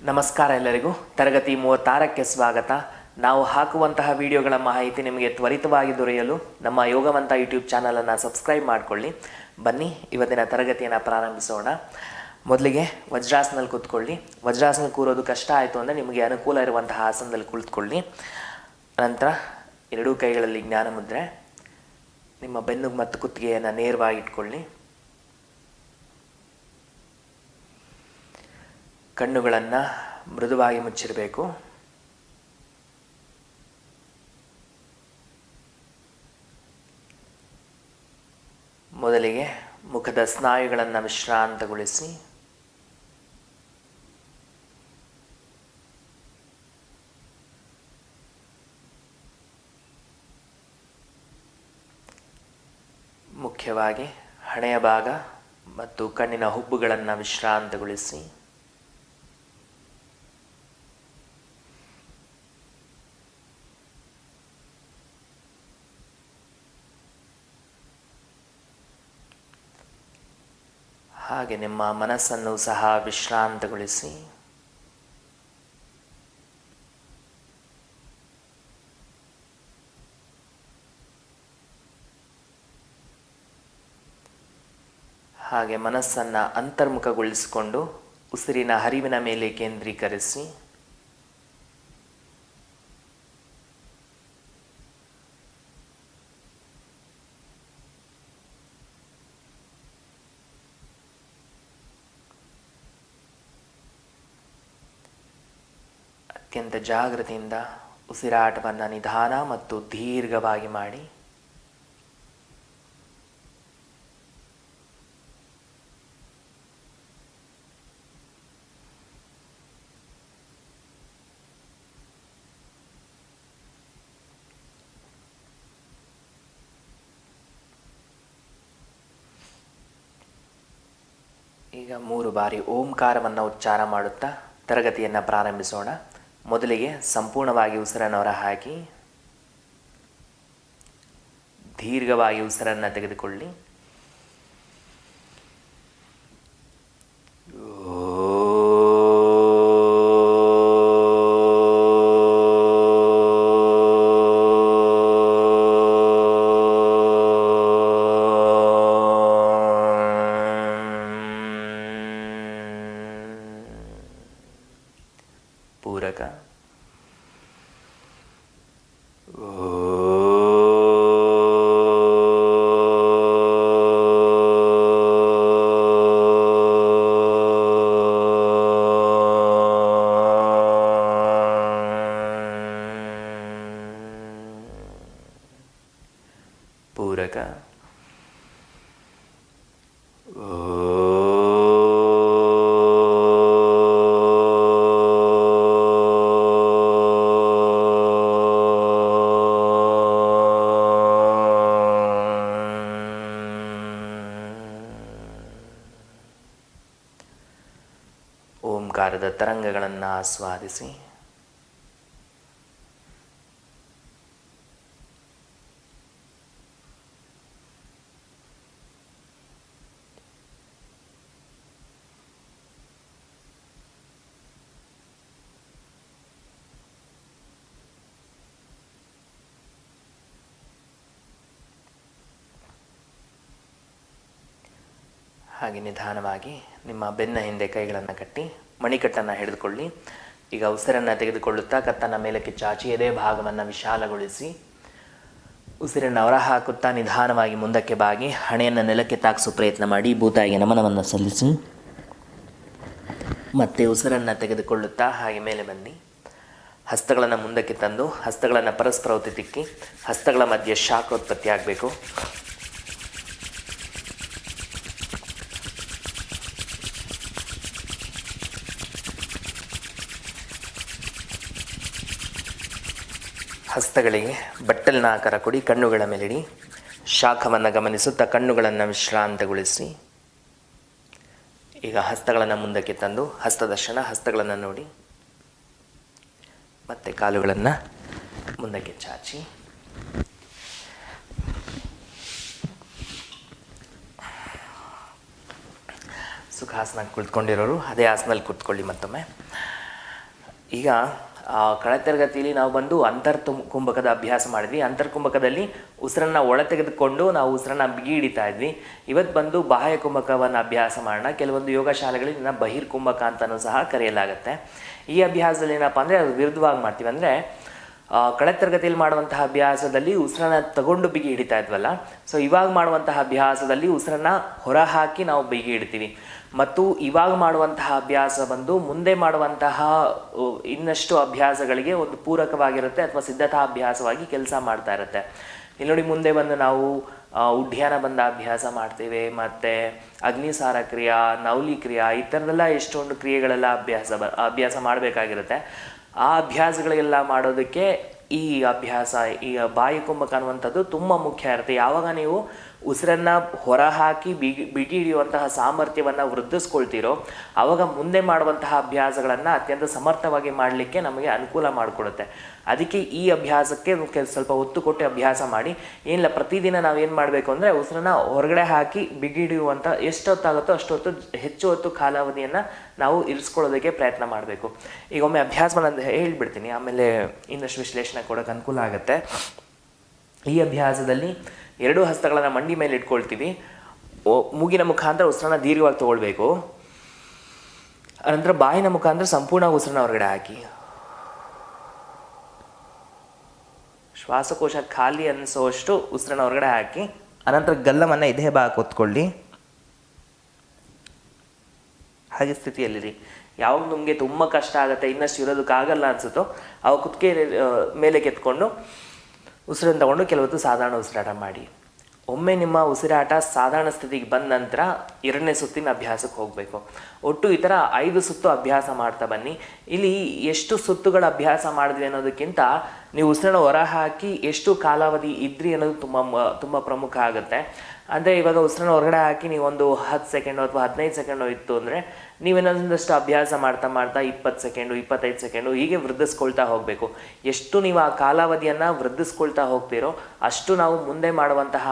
ನಮಸ್ಕಾರ ಎಲ್ಲರಿಗೂ. ತರಗತಿ 36ಕ್ಕೆ ಸ್ವಾಗತ. ನಾವು ಹಾಕುವಂತಹ ವಿಡಿಯೋಗಳ ಮಾಹಿತಿ ನಿಮಗೆ ತ್ವರಿತವಾಗಿ ದೊರೆಯಲು ನಮ್ಮ ಯೋಗವಂತ ಯೂಟ್ಯೂಬ್ ಚಾನಲನ್ನು ಸಬ್ಸ್ಕ್ರೈಬ್ ಮಾಡಿಕೊಳ್ಳಿ. ಬನ್ನಿ ಇವತ್ತಿನ ತರಗತಿಯನ್ನು ಪ್ರಾರಂಭಿಸೋಣ. ಮೊದಲಿಗೆ ವಜ್ರಾಸನಲ್ಲಿ ಕೂತ್ಕೊಳ್ಳಿ. ವಜ್ರಾಸನ ಕೂರೋದು ಕಷ್ಟ ಆಯಿತು ಅಂದರೆ ನಿಮಗೆ ಅನುಕೂಲ ಇರುವಂತಹ ಆಸನದಲ್ಲಿ ಕುಳಿತುಕೊಳ್ಳಿ. ನಂತರ ಎರಡೂ ಕೈಗಳಲ್ಲಿ ಜ್ಞಾನ ಮುದ್ರೆ. ನಿಮ್ಮ ಬೆನ್ನು ಮತ್ತು ಕುತ್ತಿಗೆಯನ್ನು ನೇರವಾಗಿ ಇಟ್ಕೊಳ್ಳಿ. ಕಣ್ಣುಗಳನ್ನು ಮೃದುವಾಗಿ ಮುಚ್ಚಿರಬೇಕು. ಮೊದಲಿಗೆ ಮುಖದ ಸ್ನಾಯುಗಳನ್ನು ವಿಶ್ರಾಂತಗೊಳಿಸಿ ಮುಖ್ಯವಾಗಿ ಹಣೆಯ ಭಾಗ ಮತ್ತು ಕಣ್ಣಿನ ಹುಬ್ಬುಗಳನ್ನು ವಿಶ್ರಾಂತಗೊಳಿಸಿ ಹಾಗೆ ನಿಮ್ಮ ಮನಸ್ಸನ್ನು ಸಹ ವಿಶ್ರಾಂತಗೊಳಿಸಿ ಹಾಗೆ ಮನಸ್ಸನ್ನು ಅಂತರ್ಮುಖಗೊಳಿಸಿಕೊಂಡು ಉಸಿರಿನ ಹರಿವಿನ ಮೇಲೆ ಕೇಂದ್ರೀಕರಿಸಿ ಅತ್ಯಂತ ಜಾಗೃತಿಯಿಂದ ಉಸಿರಾಟವನ್ನು ನಿಧಾನ ಮತ್ತು ದೀರ್ಘವಾಗಿ ಮಾಡಿ. ಈಗ 3 ಬಾರಿ ಓಂಕಾರವನ್ನು ಉಚ್ಚಾರ ಮಾಡುತ್ತಾ ತರಗತಿಯನ್ನು ಪ್ರಾರಂಭಿಸೋಣ. ಮೊದಲಿಗೆ ಸಂಪೂರ್ಣವಾಗಿ ಉಸಿರನ್ನು ಹೊರಹಾಕಿ ದೀರ್ಘವಾಗಿ ಉಸಿರನ್ನು ತೆಗೆದುಕೊಳ್ಳಿ. ಪೂರಕ ಪೂರಕ ಓಂಕಾರದ ತರಂಗಗಳನ್ನು ಆಸ್ವಾದಿಸಿ. ಹಾಗೆ ನಿಧಾನವಾಗಿ ನಿಮ್ಮ ಬೆನ್ನ ಹಿಂದೆ ಕೈಗಳನ್ನು ಕಟ್ಟಿ ಮಣಿಕಟ್ಟನ್ನು ಹಿಡಿದುಕೊಳ್ಳಿ. ಈಗ ಉಸಿರನ್ನು ತೆಗೆದುಕೊಳ್ಳುತ್ತಾ ಕತ್ತನ್ನು ಮೇಲಕ್ಕೆ ಚಾಚಿ ಎದೆ ಭಾಗವನ್ನು ವಿಶಾಲಗೊಳಿಸಿ ಉಸಿರನ್ನು ಹೊರಹಾಕುತ್ತಾ ನಿಧಾನವಾಗಿ ಮುಂದಕ್ಕೆ ಬಾಗಿ ಹಣೆಯನ್ನು ನೆಲಕ್ಕೆ ತಾಗಿಸೋ ಪ್ರಯತ್ನ ಮಾಡಿ ಭೂತಾಯಿಗೆ ನಮನವನ್ನು ಸಲ್ಲಿಸಿ ಮತ್ತೆ ಉಸಿರನ್ನು ತೆಗೆದುಕೊಳ್ಳುತ್ತಾ ಹಾಗೆ ಮೇಲೆ ಬನ್ನಿ. ಹಸ್ತಗಳನ್ನು ಮುಂದಕ್ಕೆ ತಂದು ಹಸ್ತಗಳನ್ನು ಪರಸ್ಪರ ಒತ್ತಿ ತಿಕ್ಕಿ ಹಸ್ತಗಳ ಮಧ್ಯೆ ಶಾಖೋತ್ಪತ್ತಿ ಆಗಬೇಕು. ಹಸ್ತಗಳಿಗೆ ಬಟ್ಟಲಿನ ಆಕಾರ ಕೊಡಿ. ಕಣ್ಣುಗಳ ಮೇಲಿಡಿ. ಶಾಖವನ್ನು ಗಮನಿಸುತ್ತಾ ಕಣ್ಣುಗಳನ್ನು ವಿಶ್ರಾಂತಗೊಳಿಸಿ. ಈಗ ಹಸ್ತಗಳನ್ನು ಮುಂದಕ್ಕೆ ತಂದು ಹಸ್ತದರ್ಶನ. ಹಸ್ತಗಳನ್ನು ನೋಡಿ ಮತ್ತೆ ಕಾಲುಗಳನ್ನು ಮುಂದಕ್ಕೆ ಚಾಚಿ ಸುಖಾಸನ ಕುಳಿತುಕೊಂಡಿರೋರು ಅದೇ ಆಸನದಲ್ಲಿ ಕೂತ್ಕೊಳ್ಳಿ. ಮತ್ತೊಮ್ಮೆ ಈಗ ಕಳೆದ ತರಗತಿಯಲ್ಲಿ ನಾವು ಬಂದು ಕುಂಭಕದ ಅಭ್ಯಾಸ ಮಾಡಿದ್ವಿ. ಅಂತರ್ಕುಂಭಕದಲ್ಲಿ ಉಸಿರನ್ನು ಒಳ ತೆಗೆದುಕೊಂಡು ನಾವು ಉಸಿರನ್ನು ಬಿಗಿ ಹಿಡಿತಾ ಇದ್ವಿ. ಇವತ್ತು ಬಂದು ಬಾಹ್ಯ ಕುಂಭಕವನ್ನು ಅಭ್ಯಾಸ ಮಾಡೋಣ. ಕೆಲವೊಂದು ಯೋಗ ಶಾಲೆಗಳಲ್ಲಿ ಇದನ್ನು ಬಹಿರ್ಕುಂಭಕ ಅಂತಲೂ ಸಹ ಕರೆಯಲಾಗುತ್ತೆ. ಈ ಅಭ್ಯಾಸದಲ್ಲಿ ಏನಪ್ಪ ಅಂದರೆ ಅದು ವಿರುದ್ಧವಾಗಿ ಮಾಡ್ತೀವಿ. ಅಂದರೆ ಕಳೆದ ತರಗತಿಯಲ್ಲಿ ಮಾಡುವಂತಹ ಅಭ್ಯಾಸದಲ್ಲಿ ಉಸಿರನ್ನು ತಗೊಂಡು ಬಿಗಿ ಹಿಡಿತಾ ಇದ್ವಲ್ಲ, ಸೊ ಇವಾಗ ಮಾಡುವಂತಹ ಅಭ್ಯಾಸದಲ್ಲಿ ಉಸಿರನ್ನು ಹೊರ ಹಾಕಿ ನಾವು ಬಿಗಿ ಹಿಡ್ತೀವಿ. ಮತ್ತು ಇವಾಗ ಮಾಡುವಂತಹ ಅಭ್ಯಾಸ ಬಂದು ಮುಂದೆ ಮಾಡುವಂತಹ ಇನ್ನಷ್ಟು ಅಭ್ಯಾಸಗಳಿಗೆ ಒಂದು ಪೂರಕವಾಗಿರುತ್ತೆ ಅಥವಾ ಸಿದ್ಧತಾ ಅಭ್ಯಾಸವಾಗಿ ಕೆಲಸ ಮಾಡ್ತಾ ಇರುತ್ತೆ. ಇಲ್ಲಿ ನೋಡಿ, ಮುಂದೆ ಬಂದು ನಾವು ಉಡ್ಯಾನ ಬಂದ ಅಭ್ಯಾಸ ಮಾಡ್ತೇವೆ, ಮತ್ತು ಅಗ್ನಿಸಾರ ಕ್ರಿಯಾ, ನವಲಿ ಕ್ರಿಯಾ, ಈ ಥರದೆಲ್ಲ ಎಷ್ಟೊಂದು ಕ್ರಿಯೆಗಳೆಲ್ಲ ಅಭ್ಯಾಸ ಮಾಡಬೇಕಾಗಿರುತ್ತೆ. ಆ ಅಭ್ಯಾಸಗಳಿಗೆಲ್ಲ ಮಾಡೋದಕ್ಕೆ ಈ ಅಭ್ಯಾಸ, ಈ ಬಾಯಿ ಕುಂಭಕ ಅನ್ನುವಂಥದ್ದು ತುಂಬ ಮುಖ್ಯ ಇರುತ್ತೆ. ಯಾವಾಗ ನೀವು ಉಸಿರನ್ನು ಹೊರ ಹಾಕಿ ಬಿಗಿ ಹಿಡಿಯುವಂತಹ ಸಾಮರ್ಥ್ಯವನ್ನು ವೃದ್ಧಿಸ್ಕೊಳ್ತೀರೋ ಆವಾಗ ಮುಂದೆ ಮಾಡುವಂತಹ ಅಭ್ಯಾಸಗಳನ್ನು ಅತ್ಯಂತ ಸಮರ್ಥವಾಗಿ ಮಾಡಲಿಕ್ಕೆ ನಮಗೆ ಅನುಕೂಲ ಮಾಡಿಕೊಡುತ್ತೆ. ಅದಕ್ಕೆ ಈ ಅಭ್ಯಾಸಕ್ಕೆ ಸ್ವಲ್ಪ ಒತ್ತು ಕೊಟ್ಟು ಅಭ್ಯಾಸ ಮಾಡಿ. ಏನಿಲ್ಲ, ಪ್ರತಿದಿನ ನಾವೇನು ಮಾಡಬೇಕು ಅಂದರೆ ಉಸಿರನ್ನು ಹೊರಗಡೆ ಹಾಕಿ ಬಿಗಿ ಹಿಡಿಯುವಂಥ ಎಷ್ಟೊತ್ತಾಗುತ್ತೋ ಅಷ್ಟೊತ್ತು ಹೆಚ್ಚು ಹೊತ್ತು ಕಾಲಾವಧಿಯನ್ನು ನಾವು ಇರಿಸ್ಕೊಳ್ಳೋದಕ್ಕೆ ಪ್ರಯತ್ನ ಮಾಡಬೇಕು. ಈಗ ಒಮ್ಮೆ ಅಭ್ಯಾಸವನ್ನು ಅಂತ ಹೇಳ್ಬಿಡ್ತೀನಿ, ಆಮೇಲೆ ಇನ್ನಷ್ಟು ವಿಶ್ಲೇಷಣೆ ಕೊಡೋಕೆ ಅನುಕೂಲ ಆಗುತ್ತೆ. ಈ ಅಭ್ಯಾಸದಲ್ಲಿ 2 ಹಸ್ತಗಳನ್ನು ಮಂಡಿ ಮೇಲೆ ಇಟ್ಕೊಳ್ತೀವಿ. ಮೂಗಿನ ಮುಖಾಂತರ ಉಸಿರನ್ನು ದೀರ್ಘವಾಗಿ ತೊಗೊಳ್ಬೇಕು. ಅನಂತರ ಬಾಯಿನ ಮುಖಾಂತರ ಸಂಪೂರ್ಣ ಉಸಿರನ್ನ ಹೊರಗಡೆ ಹಾಕಿ ಶ್ವಾಸಕೋಶ ಖಾಲಿ ಅನಿಸೋಷ್ಟು ಉಸಿರನ್ನ ಹೊರಗಡೆ ಹಾಕಿ ಅನಂತರ ಗಲ್ಲವನ್ನು ಎದೆ ಭಾಗಕ್ಕೆ ಹೊತ್ಕೊಳ್ಳಿ. ಹಾಗೆ ಸ್ಥಿತಿಯಲ್ಲಿರಿ. ಯಾವಾಗ ನಿಮಗೆ ತುಂಬ ಕಷ್ಟ ಆಗುತ್ತೆ, ಇನ್ನಷ್ಟು ಇರೋದಕ್ಕಾಗಲ್ಲ ಅನಿಸುತ್ತೋ ಅವಾಗ ಕುತ್ತಿಗೆ ಮೇಲೆ ಕೆತ್ಕೊಂಡು ಉಸಿರನ್ನು ತಗೊಂಡು ಕೆಲವೊತ್ತು ಸಾಧಾರಣ ಉಸಿರಾಟ ಮಾಡಿ. ಒಮ್ಮೆ ನಿಮ್ಮ ಉಸಿರಾಟ ಸಾಧಾರಣ ಸ್ಥಿತಿಗೆ ಬಂದ ನಂತರ 2ನೇ ಸುತ್ತಿನ ಅಭ್ಯಾಸಕ್ಕೆ ಹೋಗಬೇಕು. ಒಟ್ಟು ಈ ಥರ 5 ಸುತ್ತು ಅಭ್ಯಾಸ ಮಾಡ್ತಾ ಬನ್ನಿ. ಇಲ್ಲಿ ಎಷ್ಟು ಸುತ್ತುಗಳ ಅಭ್ಯಾಸ ಮಾಡಿದ್ವಿ ಅನ್ನೋದಕ್ಕಿಂತ ನೀವು ಉಸಿರನ್ನು ಹೊರ ಹಾಕಿ ಎಷ್ಟು ಕಾಲಾವಧಿ ಇದ್ರಿ ಅನ್ನೋದು ತುಂಬ ಪ್ರಮುಖ ಆಗುತ್ತೆ. ಅಂದರೆ ಇವಾಗ ಉಸಿರನ್ನು ಹೊರಗಡೆ ಹಾಕಿ ನೀವೊಂದು 10 ಸೆಕೆಂಡು ಅಥವಾ 15 ಸೆಕೆಂಡು ಇತ್ತು ಅಂದರೆ ನೀವೇನೊಂದಷ್ಟು ಅಭ್ಯಾಸ ಮಾಡ್ತಾ 20 ಸೆಕೆಂಡು 25 ಸೆಕೆಂಡು ಹೀಗೆ ವೃದ್ಧಿಸ್ಕೊಳ್ತಾ ಹೋಗಬೇಕು. ಎಷ್ಟು ನೀವು ಆ ಕಾಲಾವಧಿಯನ್ನು ವೃದ್ಧಿಸ್ಕೊಳ್ತಾ ಹೋಗ್ತೀರೋ ಅಷ್ಟು ನಾವು ಮುಂದೆ ಮಾಡುವಂತಹ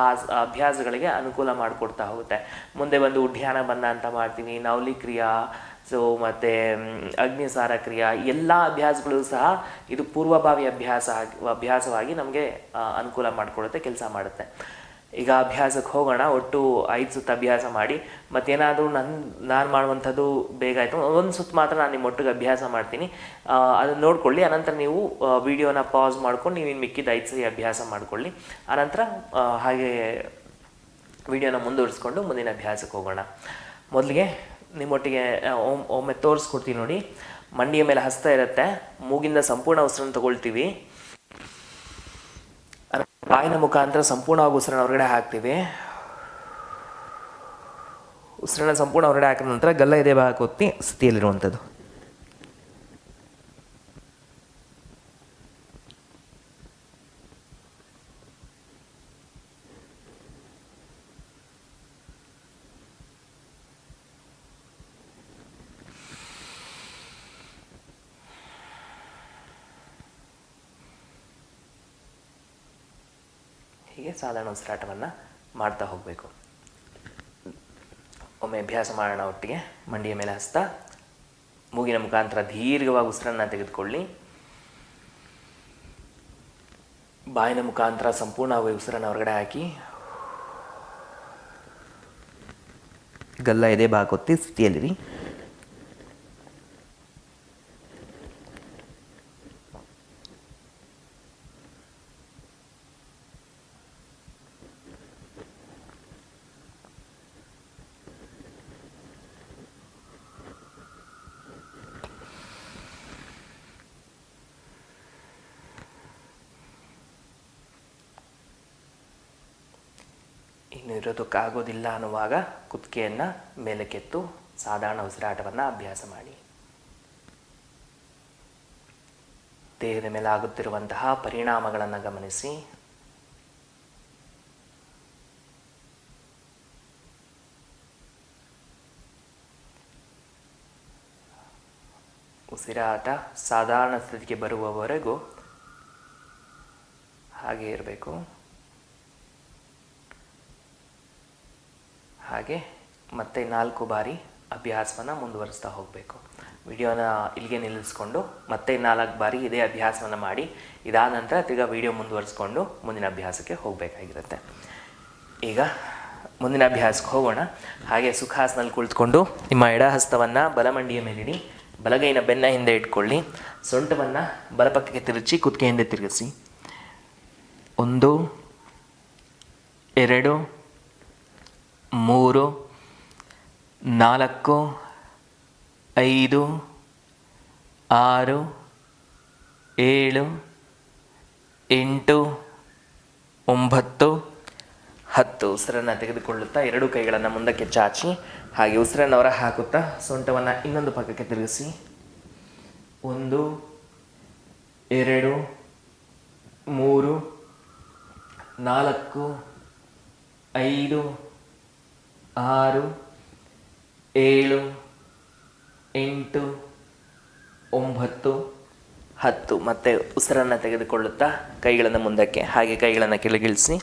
ಅಭ್ಯಾಸಗಳಿಗೆ ಅನುಕೂಲ ಮಾಡಿಕೊಡ್ತಾ ಹೋಗುತ್ತೆ. ಮುಂದೆ ಬಂದು ಉಡ್ಯಾನ ಬಂದ ಅಂತ ಮಾಡ್ತೀವಿ, ನವಲಿ ಕ್ರಿಯಾ, ಮತ್ತು ಅಗ್ನಿಸಾರ ಕ್ರಿಯಾ, ಎಲ್ಲ ಅಭ್ಯಾಸಗಳು ಸಹ ಇದು ಪೂರ್ವಭಾವಿ ಅಭ್ಯಾಸವಾಗಿ ನಮಗೆ ಅನುಕೂಲ ಮಾಡಿಕೊಡುತ್ತೆ, ಕೆಲಸ ಮಾಡುತ್ತೆ. ಈಗ ಅಭ್ಯಾಸಕ್ಕೆ ಹೋಗೋಣ. ಒಟ್ಟು 5 ಸುತ್ತು ಅಭ್ಯಾಸ ಮಾಡಿ. ಮತ್ತೇನಾದರೂ ನಾನು ಮಾಡುವಂಥದ್ದು ಬೇಗ ಆಯಿತು, ಒಂದು ಸುತ್ತು ಮಾತ್ರ ನಾನು ನಿಮ್ಮ ಒಟ್ಟಿಗೆ ಅಭ್ಯಾಸ ಮಾಡ್ತೀನಿ, ಅದನ್ನು ನೋಡ್ಕೊಳ್ಳಿ. ಅನಂತರ ನೀವು ವಿಡಿಯೋನ ಪಾಸ್ ಮಾಡ್ಕೊಂಡು ನೀವು ಇನ್ನು ಮಿಕ್ಕಿದ 5 ಸರಿ ಅಭ್ಯಾಸ ಮಾಡಿಕೊಳ್ಳಿ. ಆನಂತರ ಹಾಗೆ ವಿಡಿಯೋನ ಮುಂದುವರಿಸ್ಕೊಂಡು ಮುಂದಿನ ಅಭ್ಯಾಸಕ್ಕೆ ಹೋಗೋಣ. ಮೊದಲಿಗೆ ನಿಮ್ಮೊಟ್ಟಿಗೆ ಒಮ್ಮೆ ತೋರಿಸ್ಕೊಡ್ತೀನಿ ನೋಡಿ. ಮಂಡಿಯ ಮೇಲೆ ಹಸ್ತ ಇರುತ್ತೆ, ಮೂಗಿಂದ ಸಂಪೂರ್ಣ ಉಸಿರನ್ನು ತಗೊಳ್ತೀವಿ. ಬಾಯಿನ ಮುಖಾಂತರ ಸಂಪೂರ್ಣವಾಗಿ ಉಸಿರನ್ನು ಹೊರಗಡೆ ಹಾಕ್ತೀವಿ. ಉಸಿರನ್ನು ಸಂಪೂರ್ಣ ಹೊರಗಡೆ ಹಾಕಿದ ನಂತರ ಗಲ್ಲ ಎದೆ ಭಾಗಕ್ಕೆ ಒತ್ತಿ ಸ್ಥಿತಿಯಲ್ಲಿರುವಂಥದ್ದು. ಹೀಗೆ ಸಾಧಾರಣ ಉಸಿರಾಟವನ್ನು ಮಾಡ್ತಾ ಹೋಗಬೇಕು. ಒಮ್ಮೆ ಅಭ್ಯಾಸ ಮಾಡೋಣ ಒಟ್ಟಿಗೆ. ಮಂಡಿಯ ಮೇಲೆ ಹಸ್ತ, ಮೂಗಿನ ಮುಖಾಂತರ ದೀರ್ಘವಾಗಿ ಉಸಿರನ್ನು ತೆಗೆದುಕೊಳ್ಳಿ. ಬಾಯಿನ ಮುಖಾಂತರ ಸಂಪೂರ್ಣವಾಗಿ ಉಸಿರನ್ನು ಹೊರಗಡೆ ಹಾಕಿ ಗಲ್ಲ ಎದೆ ಭಾಗ ಒತ್ತಿ ಸ್ಥಿತಿಯಲ್ಲಿರಿ. ಇನ್ನು ಇರೋದಕ್ಕಾಗೋದಿಲ್ಲ ಅನ್ನುವಾಗ ಕುತ್ತಿಗೆಯನ್ನು ಮೇಲಕ್ಕೆತ್ತು ಸಾಧಾರಣ ಉಸಿರಾಟವನ್ನು ಅಭ್ಯಾಸ ಮಾಡಿ. ದೇಹದ ಮೇಲೆ ಆಗುತ್ತಿರುವಂತಹ ಪರಿಣಾಮಗಳನ್ನು ಗಮನಿಸಿ. ಉಸಿರಾಟ ಸಾಧಾರಣ ಸ್ಥಿತಿಗೆ ಬರುವವರೆಗೂ ಹಾಗೆ ಇರಬೇಕು. ಹಾಗೆ ಮತ್ತೆ 4 ಬಾರಿ ಅಭ್ಯಾಸವನ್ನು ಮುಂದುವರಿಸ್ತಾ ಹೋಗಬೇಕು. ವಿಡಿಯೋನ ಇಲ್ಲಿಗೆ ನಿಲ್ಲಿಸ್ಕೊಂಡು ಮತ್ತೆ 4 ಬಾರಿ ಇದೇ ಅಭ್ಯಾಸವನ್ನು ಮಾಡಿ, ಇದಾದ ನಂತರ ತಿರ್ಗಾ ವಿಡಿಯೋ ಮುಂದುವರಿಸ್ಕೊಂಡು ಮುಂದಿನ ಅಭ್ಯಾಸಕ್ಕೆ ಹೋಗಬೇಕಾಗಿರುತ್ತೆ. ಈಗ ಮುಂದಿನ ಅಭ್ಯಾಸಕ್ಕೆ ಹೋಗೋಣ. ಹಾಗೆ ಸುಖಾಸನಲ್ಲಿ ಕುಳಿತುಕೊಂಡು ನಿಮ್ಮ ಎಡ ಹಸ್ತವನ್ನು ಬಲಮಂಡಿಯ ಮೇಲಿಡಿ, ಬಲಗೈನ ಬೆನ್ನ ಹಿಂದೆ ಇಟ್ಕೊಳ್ಳಿ. ಸೊಂಟವನ್ನು ಬಲಪಕ್ಕಕ್ಕೆ ತಿರುಚಿ ಕುತ್ತಿಗೆ ಹಿಂದೆ ತಿರುಗಿಸಿ. 1 2 3 4 5 6 7 8 9 10. ಉಸಿರನ್ನು ತೆಗೆದುಕೊಳ್ಳುತ್ತಾ 2 ಕೈಗಳನ್ನು ಮುಂದಕ್ಕೆ ಚಾಚಿ ಹಾಗೆ ಉಸಿರನ್ನು ಹೊರ ಹಾಕುತ್ತಾ ಸೊಂಟವನ್ನು ಇನ್ನೊಂದು ಪಕ್ಕಕ್ಕೆ ತಿರುಗಿಸಿ. 1 2 3 4 5 6 7 8 9 10. ಮತ್ತೆ ಉಸಿರನ್ನು ತೆಗೆದುಕೊಳ್ಳುತ್ತಾ ಕೈಗಳನ್ನು ಮುಂದಕ್ಕೆ ಹಾಗೆ ಕೈಗಳನ್ನು ಕೆಳಗಿಳಿಸಿ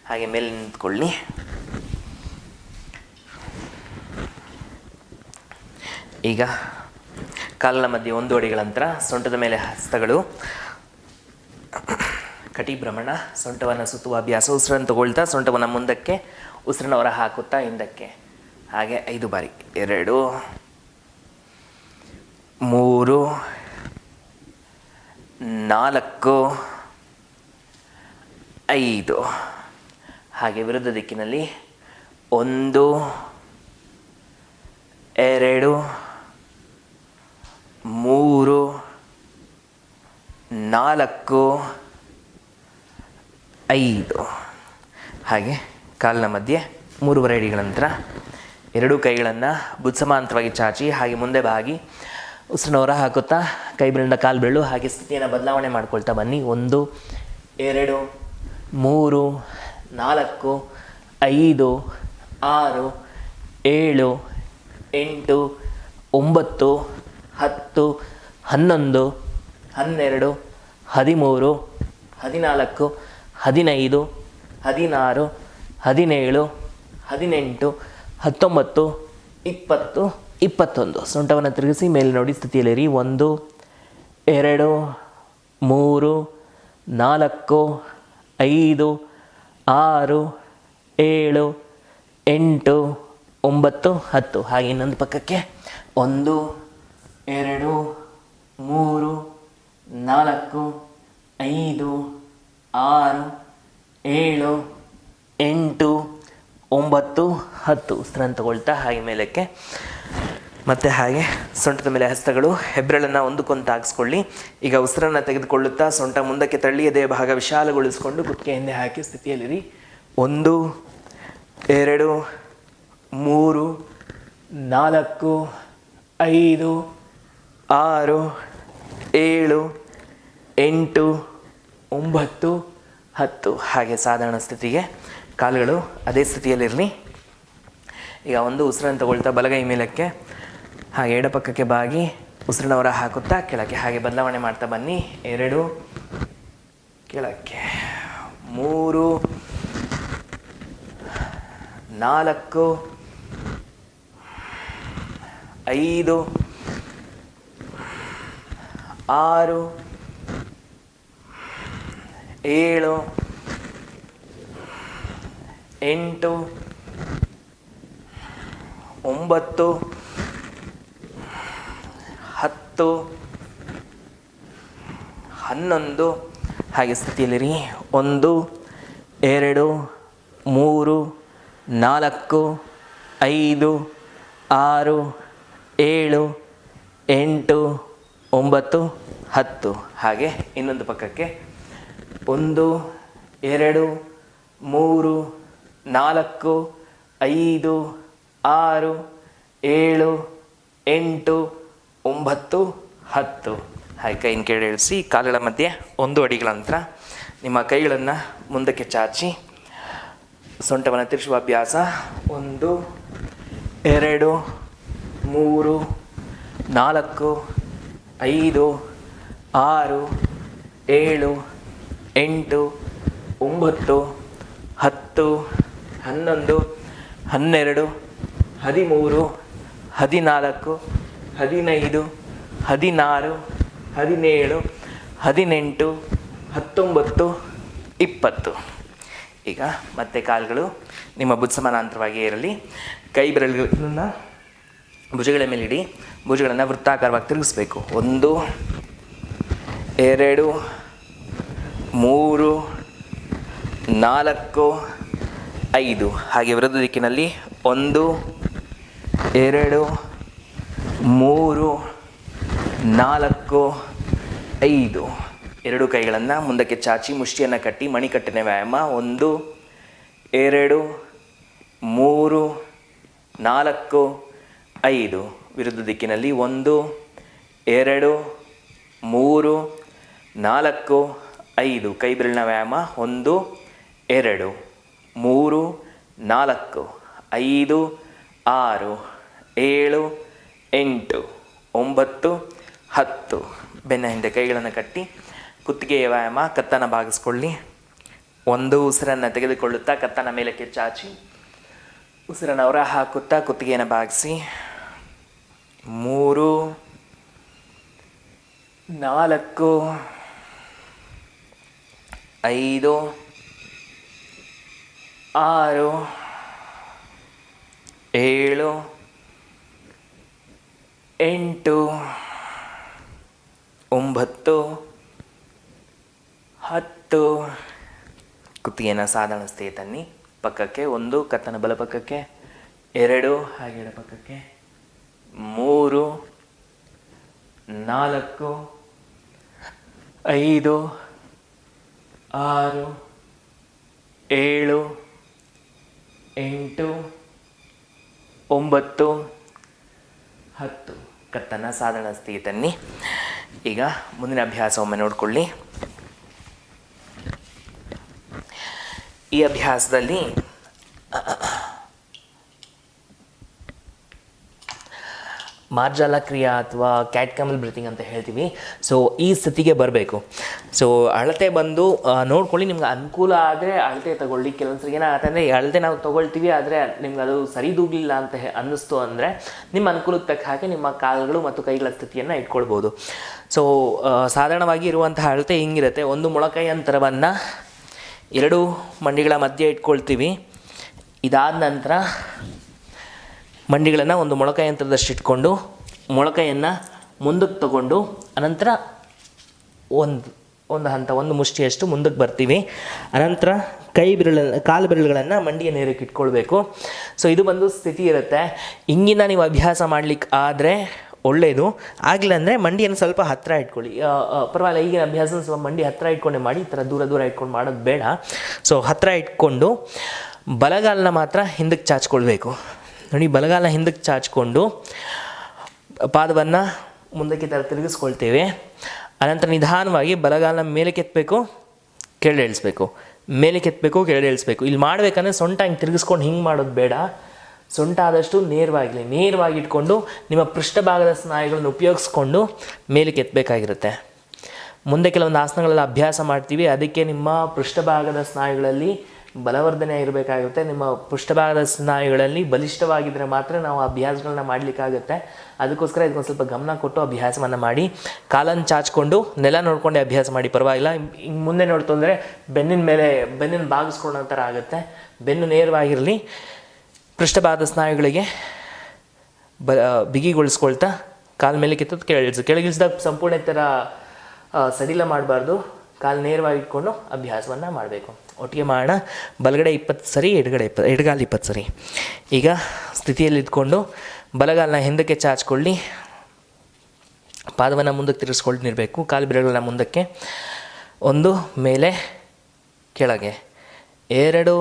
ಹಾಗೆ ಮೇಲೆ ನಿಂತ್ಕೊಳ್ಳಿ. ಈಗ ಕಾಲಿನ ಮಧ್ಯೆ 1 ಅಡಿಗಳ ನಂತರ ಸೊಂಟದ ಮೇಲೆ ಹಸ್ತಗಳು, ಕಟಿ ಭ್ರಮಣ, ಸೊಂಟವನ್ನು ಸುತ್ತುವ ಅಭ್ಯಾಸ. ಉಸಿರನ್ನು ತಗೊಳ್ತಾ ಸೊಂಟವನ್ನು ಮುಂದಕ್ಕೆ, ಉಸಿರನ್ನು ಹೊರ ಹಾಕುತ್ತಾ ಹಿಂದಕ್ಕೆ ಹಾಗೆ 5 ಬಾರಿ. 2 3 4 5. ಹಾಗೆ ವಿರುದ್ಧ ದಿಕ್ಕಿನಲ್ಲಿ 1 2 3 4 5. ಹಾಗೆ ಕಾಲಿನ ಮಧ್ಯೆ 3 ಅಡಿಗಳ ನಂತರ 2 ಕೈಗಳನ್ನು ಭುಜಸಮಾಂತರವಾಗಿ ಚಾಚಿ ಹಾಗೆ ಮುಂದೆ ಬಾಗಿ ಉಸಿರನ್ನು ಹೊರ ಹಾಕುತ್ತಾ ಕೈ ಬೆರಳಿಂದ ಕಾಲು ಬೆರಳು ಹಾಗೆ ಸ್ಥಿತಿಯನ್ನು ಬದಲಾವಣೆ ಮಾಡ್ಕೊಳ್ತಾ ಬನ್ನಿ. 1 2 3 4 5 6 7 8 9 10 11 12 13 14 15 16 17 18 19 20 21. ಸೊಂಟವನ್ನು ತಿರುಗಿಸಿ ಮೇಲೆ ನೋಡಿ ಸ್ಥಿತಿಯಲ್ಲಿರಿ. 1 2 3 4 5 6 7 8 9 10. ಹಾಗೆ ಇನ್ನೊಂದು ಪಕ್ಕಕ್ಕೆ 1 2 3 4 5 6 7 8 9 10. ಉಸಿರನ್ನು ತಗೊಳ್ತಾ ಹಾಗೆ ಮೇಲಕ್ಕೆ ಮತ್ತು ಹಾಗೆ ಸೊಂಟದ ಮೇಲೆ ಹಸ್ತಗಳು, ಹೆಬ್ಬೆರಳನ್ನು ಒಂದಕ್ಕೊಂದು ತಾಗಿಸ್ಕೊಳ್ಳಿ. ಈಗ ಉಸಿರನ್ನು ತೆಗೆದುಕೊಳ್ಳುತ್ತಾ ಸೊಂಟ ಮುಂದಕ್ಕೆ ತಳ್ಳಿ ಎದೆಯ ಭಾಗ ವಿಶಾಲಗೊಳಿಸಿಕೊಂಡು ಕುತ್ತಿಗೆ ಹಿಂದೆ ಹಾಕಿ ಸ್ಥಿತಿಯಲ್ಲಿರಿ. 1 2 3 4 5 6 7 8 9 10. ಹಾಗೆ ಸಾಧಾರಣ ಸ್ಥಿತಿಗೆ ಕಾಲುಗಳು ಅದೇ ಸ್ಥಿತಿಯಲ್ಲಿರಲಿ. ಈಗ 1 ಉಸಿರನ್ನು ತಗೊಳ್ತಾ ಬಲಗೈ ಮೇಲಕ್ಕೆ ಹಾಗೆ ಎಡಪಕ್ಕಕ್ಕೆ ಬಾಗಿ ಉಸಿರನ್ನ ಹೊರ ಹಾಕುತ್ತಾ ಕೆಳಕ್ಕೆ ಹಾಗೆ ಬದಲಾವಣೆ ಮಾಡ್ತಾ ಬನ್ನಿ. 2 ಕೆಳಕ್ಕೆ 3 4 5 6 7 8 9 10 11. ಹಾಗೆ ಸ್ಥಿತಿಯಲ್ಲಿರಿ. 1 2 3 4 5 6 7 8 9 10. ಹಾಗೆ ಇನ್ನೊಂದು ಪಕ್ಕಕ್ಕೆ 1 2 3 4 5 6 7 8 9 10. ಹಾಗೆ ಕೈನ ಕೆಳಗೆ ಇಳಿಸಿ ಕಾಲುಗಳ ಮಧ್ಯೆ 1 ಅಡಿಗಳ ನಂತರ ನಿಮ್ಮ ಕೈಗಳನ್ನು ಮುಂದಕ್ಕೆ ಚಾಚಿ ಸೊಂಟವನ್ನು ತಿರುಚುವ ಅಭ್ಯಾಸ. 1 2 3 4 5 6 7 8 9 10 11 12 13 14 15 16, 17, 18, 19, 20. ಈಗ ಮತ್ತೆ ಕಾಲುಗಳು ನಿಮ್ಮ ಭುಜ ಸಮಾನಾಂತರವಾಗಿ ಇರಲಿ. ಕೈ ಬೆರಳುಗಳನ್ನು ಭುಜಗಳ ಮೇಲೆ ಇಡಿ. ಭುಜಗಳನ್ನು ವೃತ್ತಾಕಾರವಾಗಿ ತಿರುಗಿಸ್ಬೇಕು. 1, 2, 3, 4, 5. ಹಾಗೆ ವಿರುದ್ಧ ದಿಕ್ಕಿನಲ್ಲಿ 1, 2, 3, 4, 5. ಎರಡು ಕೈಗಳನ್ನು ಮುಂದಕ್ಕೆ ಚಾಚಿ ಮುಷ್ಟಿಯನ್ನು ಕಟ್ಟಿ ಮಣಿಕಟ್ಟಿನ ವ್ಯಾಯಾಮ. 1, 2, 3, 4, 5. ವಿರುದ್ಧ ದಿಕ್ಕಿನಲ್ಲಿ 1, 2, 3, 4, 5. ಕೈ ಬೆರಳಿನ ವ್ಯಾಯಾಮ. 1, 2, 3, 4, 5, 6, 7, 8, 9, 10. ಬೆನ್ನ ಹಿಂದೆ ಕೈಗಳನ್ನು ಕಟ್ಟಿ ಕುತ್ತಿಗೆಯ ವ್ಯಾಯಾಮ. ಕತ್ತನ್ನು ಭಾಗಿಸ್ಕೊಳ್ಳಿ. 1 ಉಸಿರನ್ನು ತೆಗೆದುಕೊಳ್ಳುತ್ತಾ ಕತ್ತನ್ನು ಮೇಲಕ್ಕೆ ಚಾಚಿ ಉಸಿರನ್ನು ಹೊರ ಹಾಕುತ್ತಾ ಕುತ್ತಿಗೆಯನ್ನು ಭಾಗಿಸಿ. 3, 4, 5, 6, 7, 8, 9, 10. ಕುತ್ತಿಗೆಯನ್ನು ಸಾಧಾರಣ ಸ್ಥಿತಿಗೆ ತನ್ನಿ. ಪಕ್ಕಕ್ಕೆ 1 ಕತ್ತನ ಬಲ ಪಕ್ಕಕ್ಕೆ, 2 ಹಾಗೆ ಎಡ ಪಕ್ಕಕ್ಕೆ, 3, 4, 5, 6, 7, 8, 9, 10. ಕತ್ತನ್ನು ಸಾಧಾರಣ ಸ್ಥಿತಿಗೆ ತನ್ನಿ. ಈಗ ಮುಂದಿನ ಅಭ್ಯಾಸ ಒಮ್ಮೆ ನೋಡಿಕೊಳ್ಳಿ. ಈ ಅಭ್ಯಾಸದಲ್ಲಿ ಮಾರ್ಜಾಲ ಕ್ರಿಯಾ ಅಥವಾ ಕ್ಯಾಟ್ ಕ್ಯಾಮಲ್ ಬ್ರೀತಿಂಗ್ ಅಂತ ಹೇಳ್ತೀವಿ. ಸೊ ಈ ಸ್ಥಿತಿಗೆ ಬರಬೇಕು. ಸೊ ಅಳತೆ ಬಂದು ನೋಡ್ಕೊಳ್ಳಿ. ನಿಮ್ಗೆ ಅನುಕೂಲ ಆದರೆ ಅಳತೆ ತಗೊಳ್ಳಿ. ಕೆಲವೊಂದ್ಸರಿ ಏನಾಗುತ್ತೆ ಅಂದರೆ ಅಳತೆ ನಾವು ತೊಗೊಳ್ತೀವಿ, ಆದರೆ ನಿಮ್ಗೆ ಅದು ಸರಿದೂಗಲಿಲ್ಲ ಅಂತ ಅನ್ನಿಸ್ತು ಅಂದರೆ ನಿಮ್ಮ ಅನುಕೂಲಕ್ಕೆ ತಕ್ಕ ಹಾಗೆ ನಿಮ್ಮ ಕಾಲುಗಳು ಮತ್ತು ಕೈಗಳ ಸ್ಥಿತಿಯನ್ನು ಇಟ್ಕೊಳ್ಬೋದು. ಸೊ ಸಾಧಾರಣವಾಗಿ ಇರುವಂತಹ ಅಳತೆ ಹಿಂಗಿರುತ್ತೆ. 1 ಮೊಳಕೈ ಅಂತರವನ್ನು 2 ಮಂಡಿಗಳ ಮಧ್ಯೆ ಇಟ್ಕೊಳ್ತೀವಿ. ಇದಾದ ನಂತರ ಮಂಡಿಗಳನ್ನು 1 ಮೊಳಕೈ ಅಂತರದಷ್ಟು ಇಟ್ಕೊಂಡು ಮೊಳಕೈಯನ್ನು ಮುಂದಕ್ಕೆ ತಗೊಂಡು ಅನಂತರ ಒಂದು ಹಂತ 1 ಮುಷ್ಟಿಯಷ್ಟು ಮುಂದಕ್ಕೆ ಬರ್ತೀವಿ. ಅನಂತರ ಕಾಲು ಬೆರಳುಗಳನ್ನು ಮಂಡಿಯ ನೇರಕ್ಕೆ ಇಟ್ಕೊಳ್ಬೇಕು. ಸೊ ಇದು ಬಂದು ಸ್ಥಿತಿ ಇರುತ್ತೆ. ಹಿಂಗಿನ ನೀವು ಅಭ್ಯಾಸ ಮಾಡಲಿಕ್ಕೆ ಆದರೆ ಒಳ್ಳೆಯದು. ಆಗಲಿಲ್ಲ ಅಂದರೆ ಮಂಡಿಯನ್ನು ಸ್ವಲ್ಪ ಹತ್ತಿರ ಇಟ್ಕೊಳ್ಳಿ. ಪರವಾಗಿಲ್ಲ, ಈಗಿನ ಅಭ್ಯಾಸ ಸ್ವಲ್ಪ ಮಂಡಿ ಹತ್ತಿರ ಇಟ್ಕೊಂಡೆ ಮಾಡಿ. ಈ ಥರ ದೂರ ಇಟ್ಕೊಂಡು ಮಾಡೋದು ಬೇಡ. ಸೊ ಹತ್ತಿರ ಇಟ್ಕೊಂಡು ಬಲಗಾಲನ್ನ ಮಾತ್ರ ಹಿಂದಕ್ಕೆ ಚಾಚ್ಕೊಳ್ಬೇಕು. ನೋಡಿ, ಬಲಗಾಲ ಹಿಂದಕ್ಕೆ ಚಾಚಿಕೊಂಡು ಪಾದವನ್ನು ಮುಂದಕ್ಕೆ ತಿರುಗಿಸ್ಕೊಳ್ತೇವೆ. ಅನಂತರ ನಿಧಾನವಾಗಿ ಬಲಗಾಲನ ಮೇಲೆ ಕೆತ್ತಬೇಕು, ಕೆಳಗೆ ಇಳಿಸ್ಬೇಕು, ಮೇಲೆ ಕೆತ್ತಬೇಕು, ಕೆಳಗೆ ಇಳಿಸ್ಬೇಕು. ಇಲ್ಲಿ ಮಾಡಬೇಕಂದ್ರೆ ಸೊಂಟ ಹಿಂಗೆ ತಿರುಗಿಸ್ಕೊಂಡು ಹಿಂಗೆ ಮಾಡೋದು ಬೇಡ. ಸೊಂಟ ಆದಷ್ಟು ನೇರವಾಗಿ ಇಟ್ಕೊಂಡು ನಿಮ್ಮ ಪೃಷ್ಠಭಾಗದ ಸ್ನಾಯುಗಳನ್ನು ಉಪಯೋಗಿಸ್ಕೊಂಡು ಮೇಲೆ ಕೆತ್ತಬೇಕಾಗಿರುತ್ತೆ. ಮುಂದೆ ಕೆಲವೊಂದು ಆಸನಗಳೆಲ್ಲ ಅಭ್ಯಾಸ ಮಾಡ್ತೀವಿ. ಅದಕ್ಕೆ ನಿಮ್ಮ ಪೃಷ್ಠಭಾಗದ ಸ್ನಾಯುಗಳಲ್ಲಿ ಬಲವರ್ಧನೆ ಇರಬೇಕಾಗುತ್ತೆ. ನಿಮ್ಮ ಪೃಷ್ಠಭಾಗದ ಸ್ನಾಯುಗಳಲ್ಲಿ ಬಲಿಷ್ಠವಾಗಿದ್ದರೆ ಮಾತ್ರ ನಾವು ಅಭ್ಯಾಸಗಳನ್ನ ಮಾಡಲಿಕ್ಕಾಗುತ್ತೆ. ಅದಕ್ಕೋಸ್ಕರ ಇದಕ್ಕೊಂದು ಸ್ವಲ್ಪ ಗಮನ ಕೊಟ್ಟು ಅಭ್ಯಾಸವನ್ನು ಮಾಡಿ. ಕಾಲನ್ನು ಚಾಚಿಕೊಂಡು ನೆಲ ನೋಡ್ಕೊಂಡೆ ಅಭ್ಯಾಸ ಮಾಡಿ, ಪರವಾಗಿಲ್ಲ. ಹಿಂಗೆ ಮುಂದೆ ನೋಡ್ತು ಅಂದರೆ ಬೆನ್ನಿನ ಬಾಗಿಸ್ಕೊಳ್ಳೋ ಥರ ಆಗುತ್ತೆ. ಬೆನ್ನು ನೇರವಾಗಿರಲಿ. ಪೃಷ್ಠಭಾಗದ ಸ್ನಾಯುಗಳಿಗೆ ಬಿಗಿಗೊಳಿಸ್ಕೊಳ್ತಾ ಕಾಲ ಮೇಲೆ ಕೆತ್ತೋದು ಕೆಳಗಿಳಿಸಿದಾಗ ಸಂಪೂರ್ಣ ಥರ ಸಡಿಲ ಮಾಡಬಾರ್ದು. ಕಾಲು ನೇರವಾಗಿ ಇಟ್ಕೊಂಡು ಅಭ್ಯಾಸವನ್ನು ಮಾಡಬೇಕು. ಒಟ್ಟಿಗೆ ಮಾಡೋಣ. ಬಲಗಡೆ 20 ಸರಿ, ಎಡಗಾಲ 20 ಸರಿ. ಈಗ ಸ್ಥಿತಿಯಲ್ಲಿ ಇದ್ಕೊಂಡು ಬಲಗಾಲನ್ನ ಹಿಂದಕ್ಕೆ ಚಾಚಿಕೊಳ್ಳಿ. ಪಾದವನ್ನು ಮುಂದಕ್ಕೆ ತಿರುಗಿಸ್ಕೊಂಡಿರಬೇಕು. ಕಾಲು ಬೆರಳುಗಳನ್ನ ಮುಂದಕ್ಕೆ. 1 ಮೇಲೆ ಕೆಳಗೆ, 2,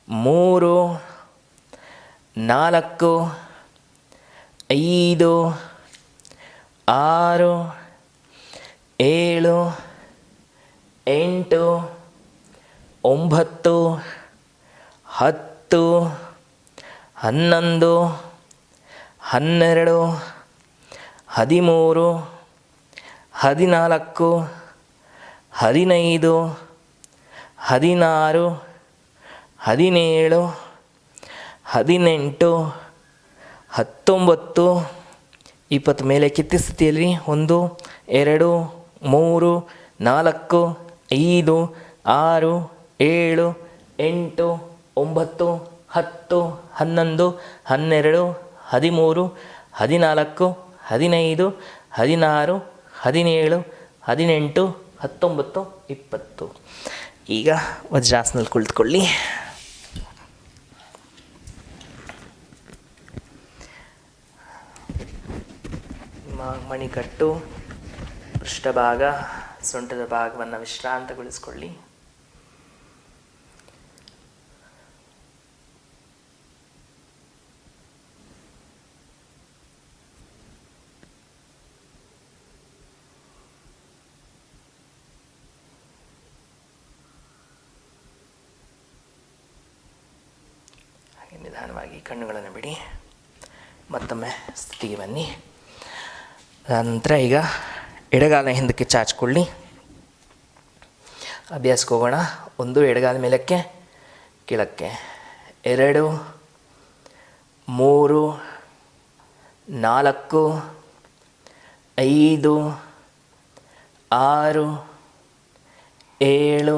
3, 4, 5, 6, 7, 8, 9, 10, 11, 12, 13, 14, 15, 16, 17, 18, 19, 20 ಮೇಲೆ ಕಿತ್ತಿ ಸ್ಥಿತಿಯಲ್ಲಿ 1 2 3 4 5 6 7 8 9 10 11 12 13 14 15 16 17 18 19 20. ಈಗ ವಜ್ರಾಸನಲ್ಲಿ ಕುಳಿತುಕೊಳ್ಳಿ. ಮಣಿಕಟ್ಟು, ಪೃಷ್ಠಭಾಗ, ಸೊಂಟದ ಭಾಗವನ್ನು ವಿಶ್ರಾಂತಗೊಳಿಸಿಕೊಳ್ಳಿ. ನಿಧಾನವಾಗಿ ಕಣ್ಣುಗಳನ್ನು ಬಿಡಿ. ಮತ್ತೊಮ್ಮೆ ಸ್ಥಿತಿಗೆ ಬನ್ನಿ. ನಂತರ ಈಗ ಎಡಗಾಲ ಹಿಂದಕ್ಕೆ ಚಾಚಿಕೊಳ್ಳಿ. ಅಭ್ಯಾಸಕ್ಕೆ ಹೋಗೋಣ. 1 ಎಡಗಾಲ ಮೇಲಕ್ಕೆ ಕೆಳಕ್ಕೆ, 2 3 4 5 6 7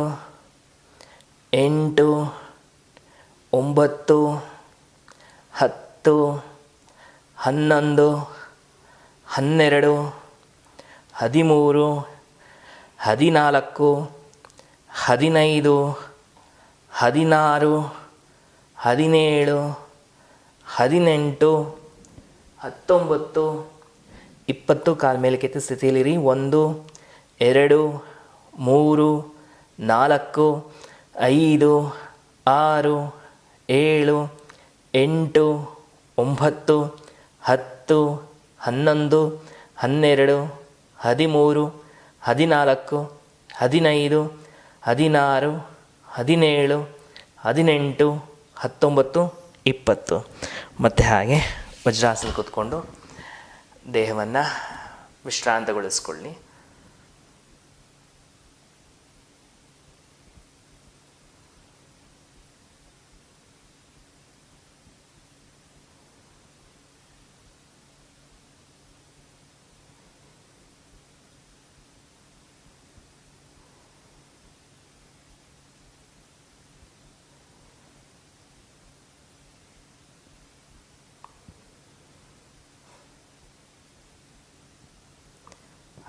8 9 10 11 12 13 14 15 16 17 18 19 20. ಕಾಲ ಮೇಲೆ ಕೆತ್ತ ಸ್ಥಿತಿಯಲ್ಲಿರಿ. 1 2 3 4 5 6 7 8 9 10 11 12 13 14 15 16 17 18 19 20. ಮತ್ತು ಹಾಗೆ ವಜ್ರಾಸನ ಕೂತ್ಕೊಂಡು ದೇಹವನ್ನು ವಿಶ್ರಾಂತಗೊಳಿಸ್ಕೊಳ್ಳಿ.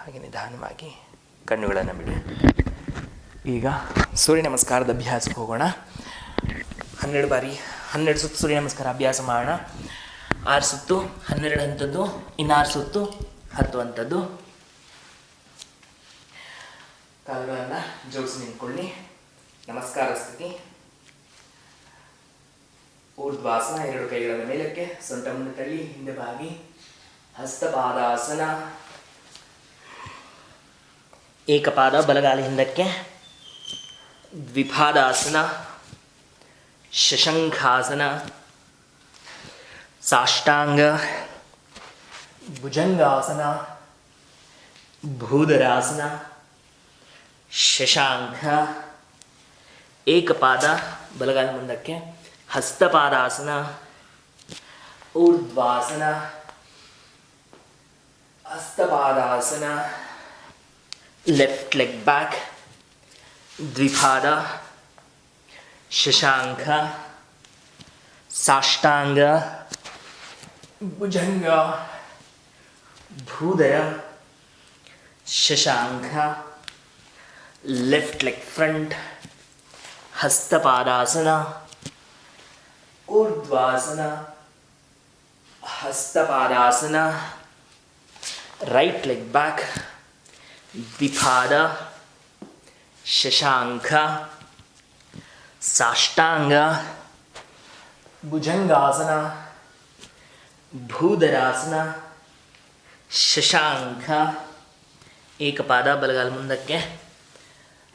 ಹಾಗೆ ನಿಧಾನವಾಗಿ ಕಣ್ಣುಗಳನ್ನು ಬಿಡಿ. ಈಗ ಸೂರ್ಯ ನಮಸ್ಕಾರದ ಅಭ್ಯಾಸಕ್ಕೆ ಹೋಗೋಣ. 12 ಬಾರಿ 12 ಸುತ್ತು ಸೂರ್ಯ ನಮಸ್ಕಾರ ಅಭ್ಯಾಸ ಮಾಡೋಣ. 6 ಸುತ್ತು 12 ಹಂತದ್ದು, ಇನ್ನು 6 ಸುತ್ತು 10 ಹಂತದ್ದು. ಕಾಲುಗಳನ್ನು ಜೋಡಿಸಿ ನಿಂತ್ಕೊಳ್ಳಿ. ನಮಸ್ಕಾರ ಸ್ಥಿತಿ. ಊರ್ಧ್ವಾಸನ, 2 ಕೈಗಳನ್ನು ಮೇಲಕ್ಕೆ, ಸೊಂಟ ಮುಂದೆ ತಳ್ಳಿ, ಹಿಂದೆ ಬಾಗಿ. ಹಸ್ತಪಾದಾಸನ, ಏಕಪಾದ ಬಲಗಾಲ ಹಿಂದಕ್ಕೆ. ದ್ವಿಪಾದಾಸನ, ಶಶಂಖಾಸನ, ಸಾಷ್ಟಾಂಗ, ಭುಜಂಗಾಸನ, ಭೂಧರಾಸನ, ಶಶಾಂಕ. ಏಕಪಾದ ಬಲಗಾಲ ಮುಂದಕ್ಕೆ. ಹಸ್ತಪಾದಾಸನ, ಊರ್ಧ್ವಾಸನ, ಹಸ್ತಪಾದಾಸನ, ಲೆಫ್ಟ್ ಲೆಗ್ ಬ್ಯಾಕ್. ದ್ವಿಪಾದ, ಶಶಾಂಕ, ಸಾಷ್ಟಾಂಗ, ಭುಜಂಗ, ಭೂಧರ, ಶಶಾಂಕ. Left leg front. ಹಸ್ತಪಾದಾಸನ, ಊರ್ಧ್ವಾಸನ, ಹಸ್ತಪಾದಾಸನ. Right leg back. ದ್ವಿಪಾದ, ಶಶಾಂಕ, ಸಾಷ್ಟಾಂಗ, ಭುಜಂಗಾಸನ, ಭೂಧರಾಸನ, ಶಶಾಂಕ. ಏಕಪಾದ ಬಲಗಾಲ ಮುಂದಕ್ಕೆ.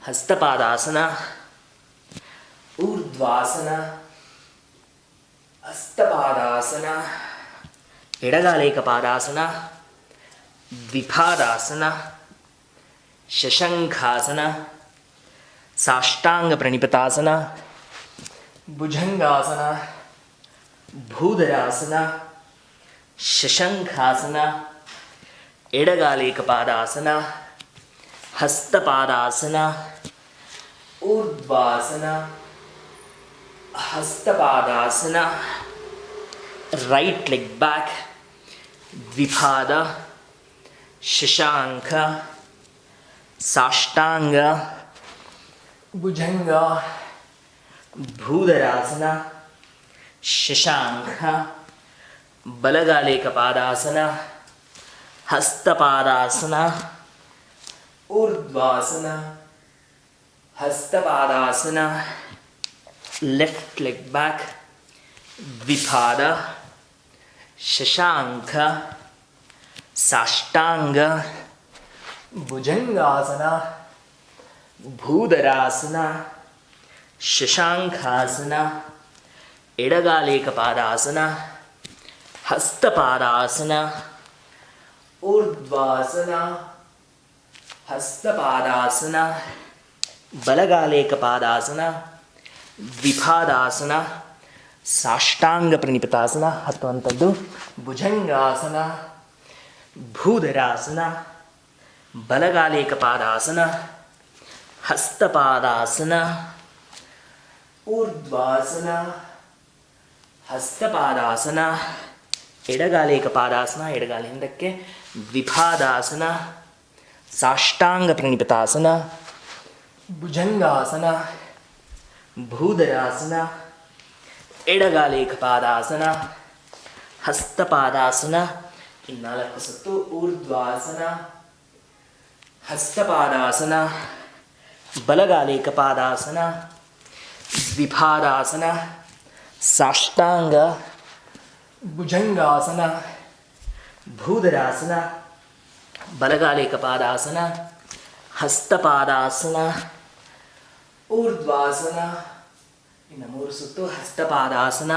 ಹಸ್ತಪಾದಾಸನ, ಊರ್ಧ್ವಾಸನ, ಹಸ್ತಪಾದಾಸನ, ಎಡಗಾಲ ಏಕಪಾದಾಸನ, ದ್ವಿಪಾದಾಸನ, ಶಶಂಖಾಸನ, ಸಾಷ್ಟಾಂಗ ಪ್ರಣಿಪತಾಸನ, ಭುಜಂಗಾಸನ, ಭೂಧರಾಸನ, ಶಶಂಖಾಸನ, ಎಡಗಾಲು ಏಕಪಾದಾಸನ, ಹಸ್ತಪಾದಾಸನ, ಊರ್ಧ್ವಾಸನ, ಹಸ್ತಪಾದಾಸನ, ರೈಟ್ ಲೆಗ್ ಬ್ಯಾಕ್, ದ್ವಿಪಾದ, ಶಶಾಂಕ, ಸಾಷ್ಟಾಂಗ, ಭುಜಂಗ, ಭೂಧರಾಸನ, ಶಶಾಂಕ, ಬಲಗಾಲು ಏಕಪಾದಾಸನ, ಹಸ್ತಪಾದಾಸನ, ಊರ್ಧ್ವಾಸನ, ಹಸ್ತಪಾದಾಸನ, ಲೆಫ್ಟ್ ಲೆಗ್ ಬ್ಯಾಕ್, ದ್ವಿಪಾದ, ಶಶಾಂಕ, ಸಾಷ್ಟಾಂಗ, ಭುಜಂಗಾಸನ, ಭೂಧರಾಸನ, ಶಶಾಂಕಾಸನ, ಎಡಗಾಲು ಏಕಪಾದಾಸನ, ಹಸ್ತಪಾದಾಸನ, ಊರ್ಧ್ವಾಸನ, ಹಸ್ತಪಾದಾಸನ, ಬಲಗಾಲು ಏಕಪಾದಾಸನ, ದ್ವಿಪಾದಾಸನ, ಸಾಷ್ಟಾಂಗ ಪ್ರಣಿಪತಾಸನ ಹತ್ತುವಂಥದ್ದು, ಭುಜಂಗಾಸನ, ಭೂಧರಾಸನ, ಬಲಗಾಲು ಏಕಪಾದಾಸನ, ಹಸ್ತಪಾದಾಸನ, ಊರ್ಧ್ವಾಸನ, ಹಸ್ತಪಾದಾಸನ, ಎಡಗಾಲು ಏಕಪಾದಾಸನ, ಎಡಗಾಲು ಹಿಂದಕ್ಕೆ, ದ್ವಿಪಾದಾಸನ, ಸಾಷ್ಟಾಂಗ ಪ್ರಣಿಪತಾಸನ, ಭುಜಂಗಾಸನ, ಭೂಧರಾಸನ, ಎಡಗಾಲು ಏಕಪಾದಾಸನ, ಹಸ್ತಪಾದಾಸನ, ನಾಲ್ಕು ಸುತ್ತು, ಊರ್ಧ್ವಾಸನ, ಹಸ್ತಪಾದಾಸನ, ಬಲಗಾಲು ಏಕಪಾದಾಸನ, ದ್ವಿಪಾದಾಸನ, ಸಾಷ್ಟಾಂಗ, ಭುಜಂಗಾಸನ, ಭೂಧರಾಸನ, ಬಲಗಾಲು ಏಕಪಾದಾಸನ, ಹಸ್ತಪಾದಾಸನ, ಊರ್ಧ್ವಾಸನ, ಇನ್ನು ಮೂರು ಸುತ್ತು, ಹಸ್ತಪಾದಾಸನ,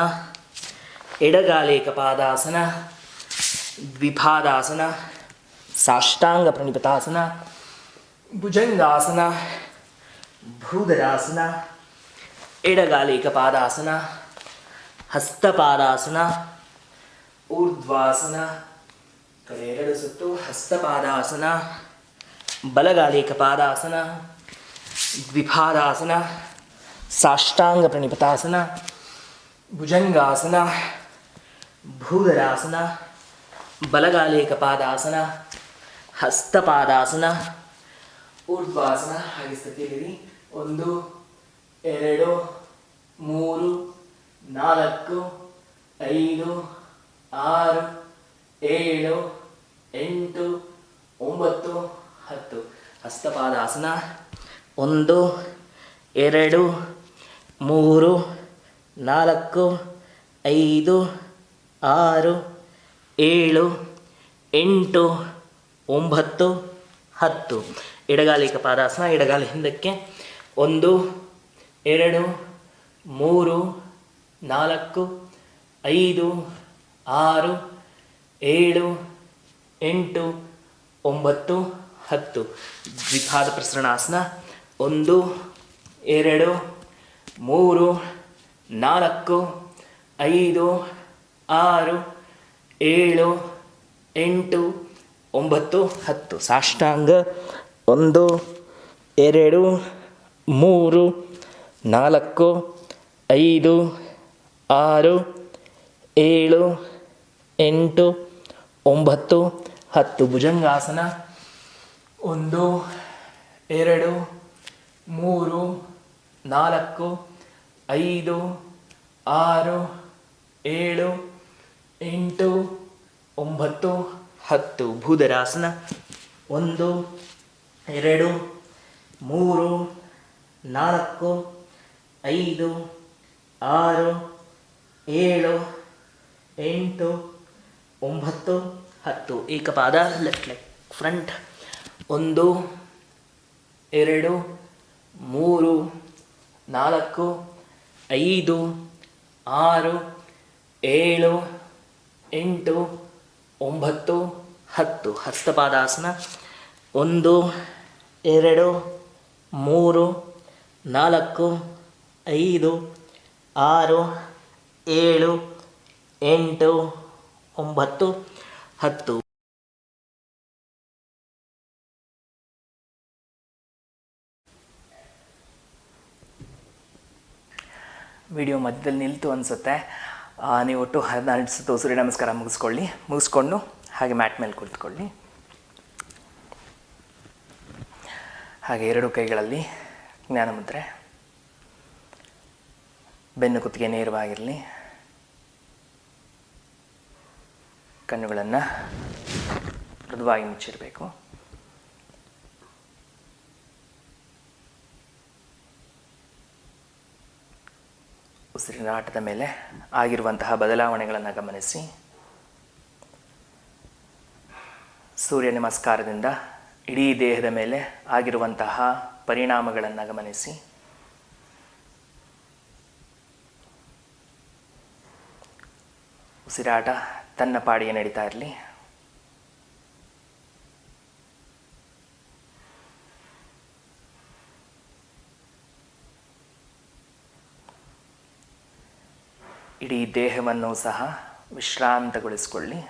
ಎಡಗಾಲು ಏಕಪಾದಾಸನ, ದ್ವಿಪಾದಾಸನ, ಸಾಷ್ಟಾಂಗ ಪ್ರಣಿಪತಾಸನ, ಭುಜಂಗಾಸನ, ಭೂಧರಾಸನ, ಎಡಗಾಲು ಏಕಪಾದಾಸನ, ಹಸ್ತಪಾದಾಸನ, ಊರ್ಧ್ವಾಸನ, ಕಡೆ ಎರಡು ಸುತ್ತು, ಹಸ್ತಪಾದಾಸನ, ಬಲಗಾಲು ಏಕಪಾದಾಸನ, ದ್ವಿಪಾದಾಸನ, ಸಾಷ್ಟಾಂಗ ಪ್ರಣಿಪತಾಸನ, ಭುಜಂಗಾಸನ, ಭೂಧರಾಸನ, ಬಲಗಾಲು ಏಕಪಾದಾಸನ, ಹಸ್ತಪಾದಾಸನ, ಊರ್ಧ್ವಾಸನ. ಹಾಗೆ ಸ್ಥಿತಿಯಲ್ಲಿ 1 2 3 4 5 6 7 8 9 10. ಹಸ್ತಪಾದಾಸನ 1 2 3 4 5 6 7 8 9 10. ಎಡಗಾಲು ಏಕಪಾದಾಸನ, ಎಡಗಾಲು ಹಿಂದಕ್ಕೆ 1 2 3 4 5 6 7 8 9 10. ದ್ವಿಪಾದ ಪ್ರಸರಣಾಸನ 1 2 3 4 5 6 7 8 9 10. ಸಾಷ್ಟಾಂಗ 1 2 3 4 5 6 7 8 9 10. Bhujangasana 1 2 3 4 5 6 7 8 9 10. ಭೂಧರಾಸನ 1 2 3 4 5 6 7 8 9 10. ಏಕಪಾದ left leg front 1 2 3 4 5 6 7 8 9 10. Hastapadasana 1 2 3 4 5 6 7 8 9 10. Video ಮಧ್ಯದಲ್ಲಿ ನಿಲ್ತು ಅನಿಸುತ್ತೆ. ನೀವು ಒಟ್ಟು 14 ಸುತ್ತು ಸೂರ್ಯ ನಮಸ್ಕಾರ ಮುಗಿಸ್ಕೊಂಡು ಹಾಗೆ ಮ್ಯಾಟ್ ಮೇಲೆ ಕುಳಿತುಕೊಳ್ಳಿ. ಹಾಗೆ 2 ಕೈಗಳಲ್ಲಿ ಜ್ಞಾನಮುದ್ರೆ, ಬೆನ್ನು ಕುತ್ತಿಗೆ ನೇರವಾಗಿರಲಿ. ಕಣ್ಣುಗಳನ್ನು ಮೃದುವಾಗಿ ಮುಚ್ಚಿರಬೇಕು. ಉಸಿರಾಟದ ಮೇಲೆ ಆಗಿರುವಂತಹ ಬದಲಾವಣೆಗಳನ್ನು ಗಮನಿಸಿ. ಸೂರ್ಯ ನಮಸ್ಕಾರದಿಂದ ಇಡೀ ದೇಹದ ಮೇಲೆ ಆಗಿರುವಂತಹ ಪರಿಣಾಮಗಳನ್ನು ಗಮನಿಸಿ. ಉಸಿರಾಟ ತನ್ನ ಪಾಡಿಗೆ ನಡೀತಾ ಇರಲಿ. ಇಡೀ ದೇಹವನ್ನು ಸಹ ವಿಶ್ರಾಂತಗೊಳಿಸಿಕೊಳ್ಳಿ.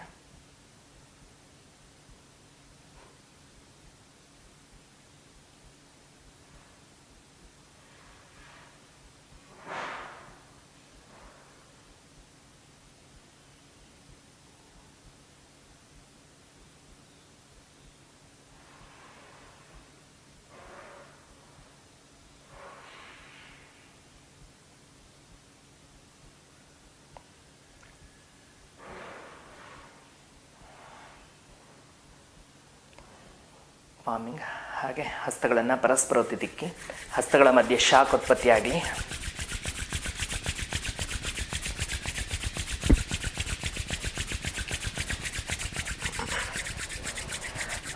ಪಾಮಿಂಗ್. ಹಾಗೆ ಹಸ್ತಗಳನ್ನು ಪರಸ್ಪರ ತಿಕ್ಕಿ ಹಸ್ತಗಳ ಮಧ್ಯೆ ಶಾಕ್ ಉತ್ಪತ್ತಿಯಾಗಲಿ.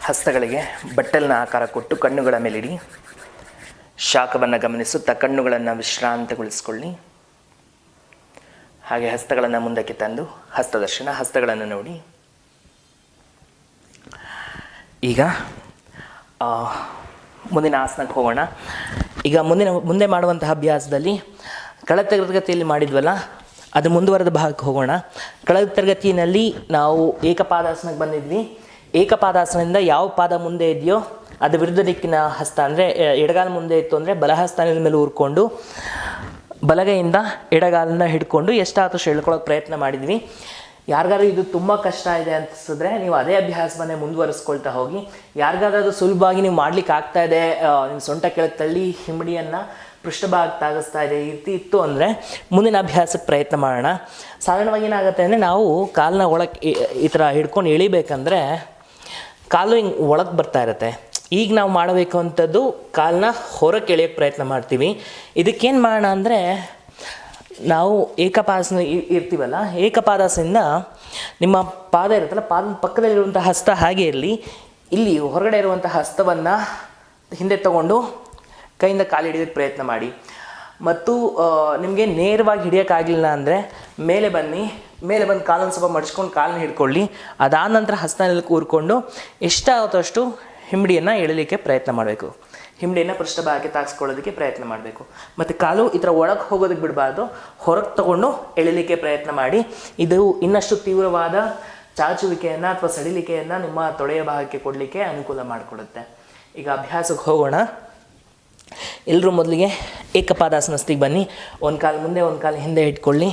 ಹಸ್ತಗಳಿಗೆ ಬಟ್ಟಲಿನ ಆಕಾರ ಕೊಟ್ಟು ಕಣ್ಣುಗಳ ಮೇಲಿಡಿ. ಶಾಖವನ್ನು ಗಮನಿಸುತ್ತಾ ಕಣ್ಣುಗಳನ್ನು ವಿಶ್ರಾಂತಗೊಳಿಸಿಕೊಳ್ಳಿ. ಹಾಗೆ ಹಸ್ತಗಳನ್ನು ಮುಂದಕ್ಕೆ ತಂದು ಹಸ್ತದರ್ಶನ, ಹಸ್ತಗಳನ್ನು ನೋಡಿ. ಈಗ ಮುಂದಿನ ಆಸನಕ್ಕೆ ಹೋಗೋಣ. ಈಗ ಮುಂದೆ ಮಾಡುವಂತಹ ಅಭ್ಯಾಸದಲ್ಲಿ ಕಳೆದ ತರಗತಿಯಲ್ಲಿ ಮಾಡಿದ್ವಲ್ಲ, ಅದು ಮುಂದುವರೆದ ಭಾಗಕ್ಕೆ ಹೋಗೋಣ. ಕಳೆದ ತರಗತಿಯಲ್ಲಿ ನಾವು ಏಕಪಾದಾಸನಕ್ಕೆ ಬಂದಿದ್ವಿ. ಏಕಪಾದಾಸನದಿಂದ ಯಾವ ಪಾದ ಮುಂದೆ ಇದೆಯೋ ಅದು ವಿರುದ್ಧ ದಿಕ್ಕಿನ ಹಸ್ತ, ಅಂದರೆ ಎಡಗಾಲ ಮುಂದೆ ಇತ್ತು ಅಂದರೆ ಬಲಹಸ್ತನದ ಮೇಲೆ ಊರ್ಕೊಂಡು ಬಲಗೈಯಿಂದ ಎಡಗಾಲನ್ನ ಹಿಡ್ಕೊಂಡು ಎಷ್ಟಾದಷ್ಟು ಎಳ್ಕೊಳ್ಳೋಕೆ ಪ್ರಯತ್ನ ಮಾಡಿದ್ವಿ. ಯಾರಿಗಾದ್ರೂ ಇದು ತುಂಬ ಕಷ್ಟ ಇದೆ ಅನಿಸಿದ್ರೆ ನೀವು ಅದೇ ಅಭ್ಯಾಸವನ್ನೇ ಮುಂದುವರಿಸ್ಕೊಳ್ತಾ ಹೋಗಿ. ಯಾರಿಗಾದ್ರೂ ಅದು ಸುಲಭವಾಗಿ ನೀವು ಮಾಡ್ಲಿಕ್ಕೆ ಆಗ್ತಾ ಇದೆ, ನಿಮ್ಮ ಸೊಂಟ ಕೆಳಗೆ ತಳ್ಳಿ ಹಿಮ್ಮಡಿಯನ್ನು ಪೃಷ್ಠಭಾಗ ತಾಗಿಸ್ತಾ ಇದೆ, ಈ ರೀತಿ ಇತ್ತು ಅಂದರೆ ಮುಂದಿನ ಅಭ್ಯಾಸಕ್ಕೆ ಪ್ರಯತ್ನ ಮಾಡೋಣ. ಸಾಧಾರಣವಾಗಿ ಏನಾಗುತ್ತೆ ಅಂದರೆ ನಾವು ಕಾಲನ್ನ ಒಳಗೆ ಈ ಥರ ಹಿಡ್ಕೊಂಡು ಎಳಿಬೇಕಂದ್ರೆ ಕಾಲು ಹಿಂಗೆ ಒಳಗೆ ಬರ್ತಾ ಇರುತ್ತೆ. ಈಗ ನಾವು ಮಾಡಬೇಕು ಅಂಥದ್ದು ಕಾಲನ್ನ ಹೊರಗೆ ಎಳೆಯೋಕ್ಕೆ ಪ್ರಯತ್ನ ಮಾಡ್ತೀವಿ. ಇದಕ್ಕೇನು ಮಾಡೋಣ ಅಂದರೆ, ನಾವು ಏಕಪಾದಾಸನ ಇರ್ತೀವಲ್ಲ, ಏಕಪಾದಾಸದಿಂದ ನಿಮ್ಮ ಪಾದ ಇರುತ್ತಲ್ಲ, ಪಾದದ ಪಕ್ಕದಲ್ಲಿರುವಂಥ ಹಸ್ತ ಹಾಗೆ ಇರಲಿ. ಇಲ್ಲಿ ಹೊರಗಡೆ ಇರುವಂಥ ಹಸ್ತವನ್ನು ಹಿಂದೆ ತಗೊಂಡು ಕೈಯಿಂದ ಕಾಲು ಹಿಡಿಯೋಕ್ಕೆ ಪ್ರಯತ್ನ ಮಾಡಿ. ಮತ್ತು ನಿಮಗೆ ನೇರವಾಗಿ ಹಿಡಿಯೋಕ್ಕಾಗಲಿಲ್ಲ ಅಂದರೆ ಮೇಲೆ ಬಂದು ಕಾಲನ್ನು ಸ್ವಲ್ಪ ಮಡ್ಚ್ಕೊಂಡು ಕಾಲನ್ನ ಹಿಡ್ಕೊಳ್ಳಿ. ಅದಾದ ನಂತರ ಹಸ್ತನಲ್ಲಿ ಕೂರ್ಕೊಂಡು ಎಷ್ಟಾಗುತ್ತಷ್ಟು ಹಿಮ್ಮಡಿಯನ್ನು ಎಳಲಿಕ್ಕೆ ಪ್ರಯತ್ನ ಮಾಡಬೇಕು. ಹಿಮ್ಮಡಿಯನ್ನು ಪೃಷ್ಠಭಾಗಕ್ಕೆ ತಾಗಿಸ್ಕೊಳ್ಳೋದಕ್ಕೆ ಪ್ರಯತ್ನ ಮಾಡಬೇಕು. ಮತ್ತು ಕಾಲು ಈ ಥರ ಒಳಗೆ ಹೋಗೋದಕ್ಕೆ ಬಿಡಬಾರ್ದು, ಹೊರಗೆ ತಗೊಂಡು ಎಳಲಿಕ್ಕೆ ಪ್ರಯತ್ನ ಮಾಡಿ. ಇದು ಇನ್ನಷ್ಟು ತೀವ್ರವಾದ ಚಾಚುವಿಕೆಯನ್ನು ಅಥವಾ ಸಡಿಲಿಕೆಯನ್ನು ನಿಮ್ಮ ತೊಡೆಯ ಭಾಗಕ್ಕೆ ಕೊಡಲಿಕ್ಕೆ ಅನುಕೂಲ ಮಾಡಿಕೊಡುತ್ತೆ. ಈಗ ಅಭ್ಯಾಸಕ್ಕೆ ಹೋಗೋಣ. ಎಲ್ಲರೂ ಮೊದಲಿಗೆ ಏಕಪಾದಾಸನ ಸ್ಥಿತಿಗೆ ಬನ್ನಿ. ಒಂದು ಕಾಲು ಮುಂದೆ ಒಂದು ಕಾಲು ಹಿಂದೆ ಇಟ್ಕೊಳ್ಳಿ.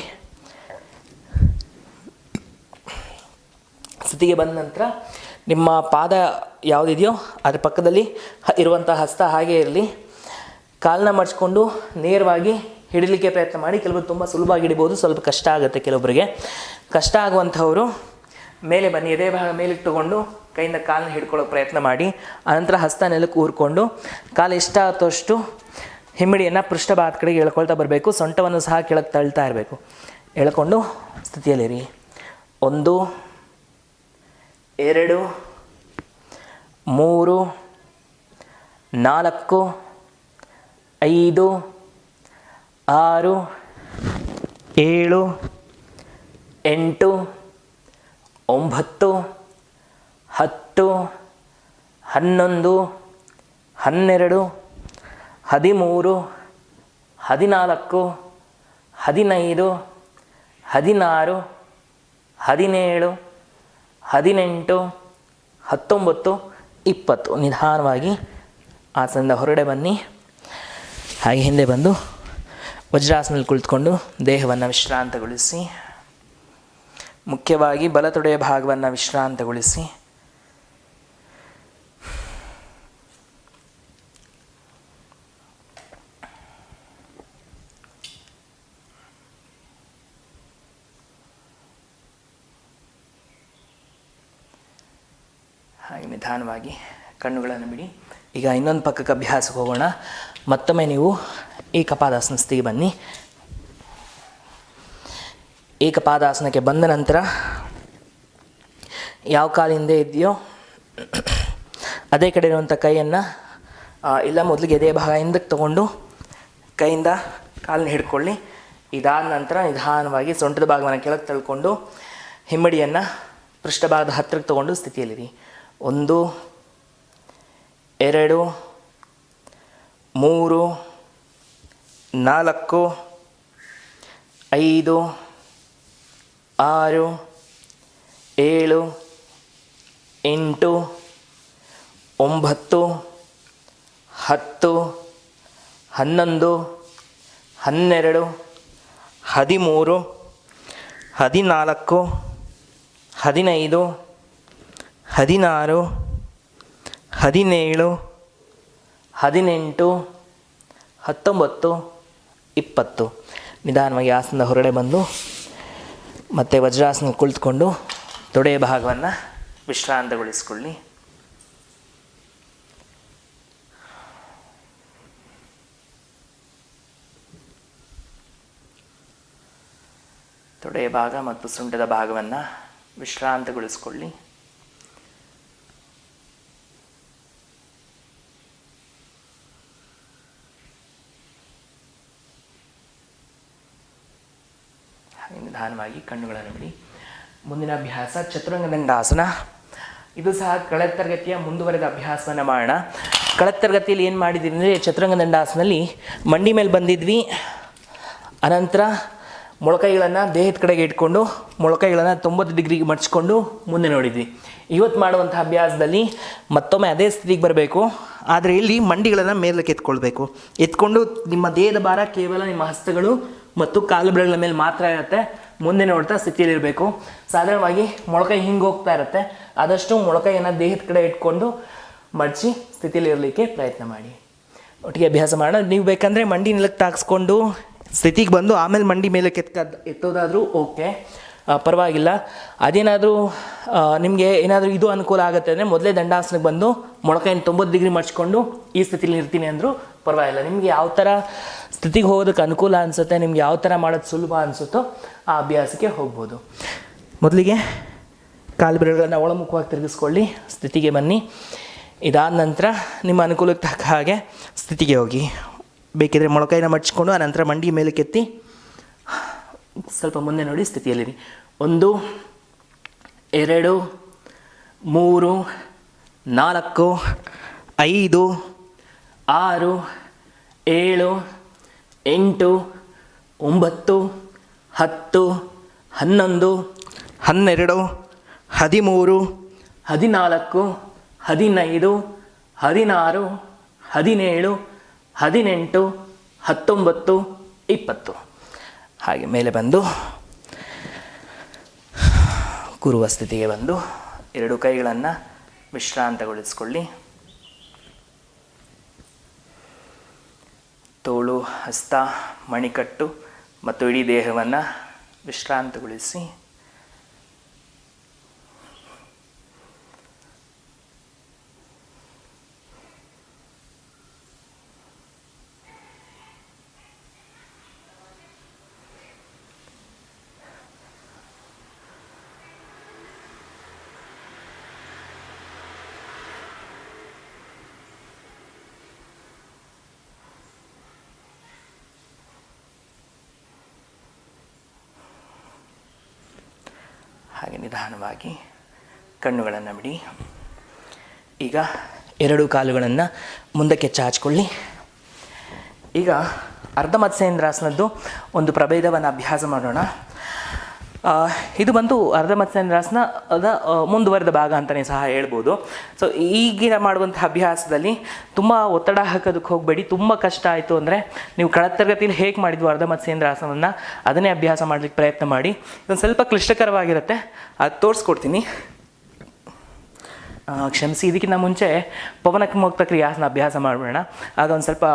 ಸ್ಥಿತಿಗೆ ಬಂದ ನಂತರ ನಿಮ್ಮ ಪಾದ ಯಾವುದಿದೆಯೋ ಅದ್ರ ಪಕ್ಕದಲ್ಲಿ ಇರುವಂಥ ಹಸ್ತ ಹಾಗೇ ಇರಲಿ. ಕಾಲನ್ನ ಮಡ್ಚ್ಕೊಂಡು ನೇರವಾಗಿ ಹಿಡಿಲಿಕ್ಕೆ ಪ್ರಯತ್ನ ಮಾಡಿ. ಕೆಲವರು ತುಂಬ ಸುಲಭವಾಗಿ ಹಿಡಿಬೋದು, ಸ್ವಲ್ಪ ಕಷ್ಟ ಆಗುತ್ತೆ ಕೆಲವೊಬ್ಬರಿಗೆ. ಕಷ್ಟ ಆಗುವಂಥವರು ಮೇಲೆ ಬನ್ನಿ, ಎದೆ ಭಾಗ ಮೇಲಿಟ್ಟುಕೊಂಡು ಕೈಯಿಂದ ಕಾಲನ್ನ ಹಿಡ್ಕೊಳ್ಳೋಕೆ ಪ್ರಯತ್ನ ಮಾಡಿ. ಆನಂತರ ಹಸ್ತ ನೆಲಕ್ಕೆ ಊರ್ಕೊಂಡು ಕಾಲು ಎಷ್ಟಾಗುತ್ತಷ್ಟು ಹಿಮ್ಮಡಿಯನ್ನು ಪೃಷ್ಠಭಾಗದ ಕಡೆಗೆ ಎಳ್ಕೊಳ್ತಾ ಬರಬೇಕು. ಸೊಂಟವನ್ನು ಸಹ ಕೆಳಗೆ ತಳ್ತಾ ಇರಬೇಕು. ಎಳ್ಕೊಂಡು ಸ್ಥಿತಿಯಲ್ಲಿರಿ. 1 2 3 4 5 6 7 8 9 10 11 12 13 14 15 16 17 18 19 20. ನಿಧಾನವಾಗಿ ಆಸನದಿಂದ ಹೊರಗಡೆ ಬನ್ನಿ. ಹಾಗೆ ಹಿಂದೆ ಬಂದು ವಜ್ರಾಸನದಲ್ಲಿ ಕುಳಿತುಕೊಂಡು ದೇಹವನ್ನು ವಿಶ್ರಾಂತಗೊಳಿಸಿ, ಮುಖ್ಯವಾಗಿ ಬಲತೊಡೆಯ ಭಾಗವನ್ನು ವಿಶ್ರಾಂತಗೊಳಿಸಿ, ಹಾಗೆ ನಿಧಾನವಾಗಿ ಕಣ್ಣುಗಳನ್ನು ಬಿಡಿ. ಈಗ ಇನ್ನೊಂದು ಪಕ್ಕಕ್ಕೆ ಅಭ್ಯಾಸಕ್ಕೆ ಹೋಗೋಣ. ಮತ್ತೊಮ್ಮೆ ನೀವು ಏಕಪಾದಾಸನ ಸ್ಥಿತಿಗೆ ಬನ್ನಿ. ಏಕಪಾದಾಸನಕ್ಕೆ ಬಂದ ನಂತರ ಯಾವ ಕಾಲಿಂದ ಇದೆಯೋ ಅದೇ ಕಡೆ ಇರುವಂಥ ಕೈಯನ್ನು ಇಲ್ಲ ಮೊದಲಿಗೆ ಎದೆ ಭಾಗ ಹಿಂದಕ್ಕೆ ತಗೊಂಡು ಕೈಯಿಂದ ಕಾಲನ್ನ ಹಿಡ್ಕೊಳ್ಳಿ. ಇದಾದ ನಂತರ ನಿಧಾನವಾಗಿ ಸೊಂಟದ ಭಾಗವನ್ನು ಕೆಳಗೆ ತಳ್ಕೊಂಡು ಹಿಮ್ಮಡಿಯನ್ನು ಪೃಷ್ಠಭಾಗದ ಹತ್ತಿರಕ್ಕೆ ತಗೊಂಡು ಸ್ಥಿತಿಯಲ್ಲಿರಿ. 1 2 3 4 5 6 7 8 9 10 11 12 13 14 15 16 17 18 19 20. ನಿಧಾನವಾಗಿ ಆಸನದ ಹೊರಗಡೆ ಬಂದು ಮತ್ತೆ ವಜ್ರಾಸನ ಕುಳಿತುಕೊಂಡು ತೊಡೆಯ ಭಾಗವನ್ನು ವಿಶ್ರಾಂತಗೊಳಿಸಿಕೊಳ್ಳಿ. ತೊಡೆಯ ಭಾಗ ಮತ್ತು ಸೊಂಟದ ಭಾಗವನ್ನು ವಿಶ್ರಾಂತಗೊಳಿಸಿಕೊಳ್ಳಿ. ನಿಧಾನವಾಗಿ ಕಣ್ಣುಗಳನ್ನು ಬಿಡಿ. ಮುಂದಿನ ಅಭ್ಯಾಸ ಚತುರಂಗದಂಡಾಸನ. ಇದು ಸಹ ಕಳೆದ ತರಗತಿಯ ಮುಂದುವರೆದ ಅಭ್ಯಾಸವನ್ನು ಮಾಡೋಣ. ಕಳೆದ ತರಗತಿಯಲ್ಲಿ ಏನು ಮಾಡಿದ್ದೀವಿ ಅಂದರೆ ಚತುರಂಗದಂಡಾಸನಲ್ಲಿ ಮಂಡಿ ಮೇಲೆ ಬಂದಿದ್ವಿ. ಅನಂತರ ಮೊಳಕೈಗಳನ್ನು ದೇಹದ ಕಡೆಗೆ ಇಟ್ಕೊಂಡು ಮೊಳಕೈಗಳನ್ನು 90 ಡಿಗ್ರಿಗೆ ಮಡಚ್ಕೊಂಡು ಮುಂದೆ ನೋಡಿದ್ವಿ. ಇವತ್ತು ಮಾಡುವಂಥ ಅಭ್ಯಾಸದಲ್ಲಿ ಮತ್ತೊಮ್ಮೆ ಅದೇ ಸ್ಥಿತಿಗೆ ಬರಬೇಕು. ಆದರೆ ಇಲ್ಲಿ ಮಂಡಿಗಳನ್ನು ಮೇಲಕ್ಕೆ ಎತ್ಕೊಳ್ಬೇಕು. ಎತ್ಕೊಂಡು ನಿಮ್ಮ ದೇಹದ ಭಾರ ಕೇವಲ ನಿಮ್ಮ ಹಸ್ತಗಳು ಮತ್ತು ಕಾಲು ಬೆರಳುಗಳ ಮೇಲೆ ಮಾತ್ರ ಇರುತ್ತೆ. ಮುಂದೆ ನೋಡ್ತಾ ಸ್ಥಿತಿಯಲ್ಲಿರಬೇಕು. ಸಾಧಾರಣವಾಗಿ ಮೊಳಕೈ ಹಿಂಗೆ ಹೋಗ್ತಾ ಇರುತ್ತೆ. ಆದಷ್ಟು ಮೊಳಕೈಯನ್ನು ದೇಹದ ಕಡೆ ಇಟ್ಕೊಂಡು ಮಡಚಿ ಸ್ಥಿತಿಯಲ್ಲಿರಲಿಕ್ಕೆ ಪ್ರಯತ್ನ ಮಾಡಿ. ಒಟ್ಟಿಗೆ ಅಭ್ಯಾಸ ಮಾಡೋಣ. ನೀವು ಬೇಕಂದರೆ ಮಂಡಿ ನೆಲಕ್ಕೆ ತಾಗಿಸ್ಕೊಂಡು ಸ್ಥಿತಿಗೆ ಬಂದು ಆಮೇಲೆ ಮಂಡಿ ಮೇಲಕ್ಕೆ ಎತ್ತೋದಾದರೂ ಓಕೆ, ಪರವಾಗಿಲ್ಲ. ಅದೇನಾದರೂ ನಿಮಗೆ ಏನಾದರೂ ಇದು ಅನುಕೂಲ ಆಗುತ್ತೆ ಅಂದರೆ ಮೊದಲೇ ದಂಡಾಸನಕ್ಕೆ ಬಂದು ಮೊಳಕೈಯನ್ನು 90 ಡಿಗ್ರಿ ಮಡ್ಚ್ಕೊಂಡು ಈ ಸ್ಥಿತಿಲಿ ಇರ್ತೀನಿ ಅಂದರೂ ಪರವಾಗಿಲ್ಲ. ನಿಮಗೆ ಯಾವ ಥರ ಸ್ಥಿತಿಗೆ ಹೋಗೋದಕ್ಕೆ ಅನುಕೂಲ ಅನಿಸುತ್ತೆ, ನಿಮ್ಗೆ ಯಾವ ಥರ ಮಾಡೋದು ಸುಲಭ ಅನಿಸುತ್ತೋ ಆ ಅಭ್ಯಾಸಕ್ಕೆ ಹೋಗ್ಬೋದು. ಮೊದಲಿಗೆ ಕಾಲು ಬೆರಳುಗಳನ್ನು ಒಳಮುಖವಾಗಿ ತಿರುಗಿಸ್ಕೊಳ್ಳಿ, ಸ್ಥಿತಿಗೆ ಬನ್ನಿ. ಇದಾದ ನಂತರ ನಿಮ್ಮ ಅನುಕೂಲಕ್ಕೆ ತಕ್ಕ ಹಾಗೆ ಸ್ಥಿತಿಗೆ ಹೋಗಿ. ಬೇಕಿದ್ರೆ ಮೊಳಕೈನ ಮಡ್ಚ್ಕೊಂಡು ಆನಂತರ ಮಂಡಿ ಮೇಲೆ ಕೆತ್ತಿ ಸ್ವಲ್ಪ ಮುಂದೆ ನೋಡಿ ಸ್ಥಿತಿಯಲ್ಲಿರಿ. 1 2 3 4 5 6 7 8 9 10 11 12 13 14 15 16 17 18 19 20. ಹಾಗೆ ಮೇಲೆ ಬಂದು ಕೂರುವ ಸ್ಥಿತಿಗೆ ಬಂದು 2 ಕೈಗಳನ್ನು ವಿಶ್ರಾಂತಗೊಳಿಸಿಕೊಳ್ಳಿ. ತೋಳು, ಹಸ್ತ, ಮಣಿಕಟ್ಟು ಮತ್ತು ಇಡೀ ದೇಹವನ್ನು ವಿಶ್ರಾಂತಗೊಳಿಸಿ. ಹಾಗೆ ನಿಧಾನವಾಗಿ ಕಣ್ಣುಗಳನ್ನು ಬಿಡಿ. ಈಗ 2 ಕಾಲುಗಳನ್ನು ಮುಂದಕ್ಕೆ ಚಾಚಿಕೊಳ್ಳಿ. ಈಗ ಅರ್ಧ ಮತ್ಸ್ಯೇಂದ್ರಾಸನದ್ದು ಒಂದು ಪ್ರಭೇದವನ್ನು ಅಭ್ಯಾಸ ಮಾಡೋಣ. ಇದು ಬಂತು ಅರ್ಧ ಮತ್ಸ್ಯೇಂದ್ರಾಸನದ ಮುಂದುವರೆದ ಭಾಗ ಅಂತಲೇ ಸಹ ಹೇಳ್ಬೋದು. ಸೊ ಈಗಿನ ಮಾಡುವಂಥ ಅಭ್ಯಾಸದಲ್ಲಿ ತುಂಬ ಒತ್ತಡ ಹಾಕೋದಕ್ಕೆ ಹೋಗಬೇಡಿ. ತುಂಬ ಕಷ್ಟ ಆಯಿತು ಅಂದರೆ ನೀವು ಕಳೆದ ತರಗತಿಯಲ್ಲಿ ಹೇಗೆ ಮಾಡಿದ್ವು ಅರ್ಧ ಮತ್ಸ್ಯೇಂದ್ರಾಸನವನ್ನು ಅದನ್ನೇ ಅಭ್ಯಾಸ ಮಾಡಲಿಕ್ಕೆ ಪ್ರಯತ್ನ ಮಾಡಿ. ಇದೊಂದು ಸ್ವಲ್ಪ ಕ್ಲಿಷ್ಟಕರವಾಗಿರುತ್ತೆ, ಅದು ತೋರಿಸ್ಕೊಡ್ತೀನಿ. ಕ್ಷಮಿಸಿ, ಇದಕ್ಕಿಂತ ಮುಂಚೆ ಪವನಮುಕ್ತ ಕ್ರಿಯಾಸನ ಅಭ್ಯಾಸ ಮಾಡಬೇಡ. ಆಗ ಒಂದು ಸ್ವಲ್ಪ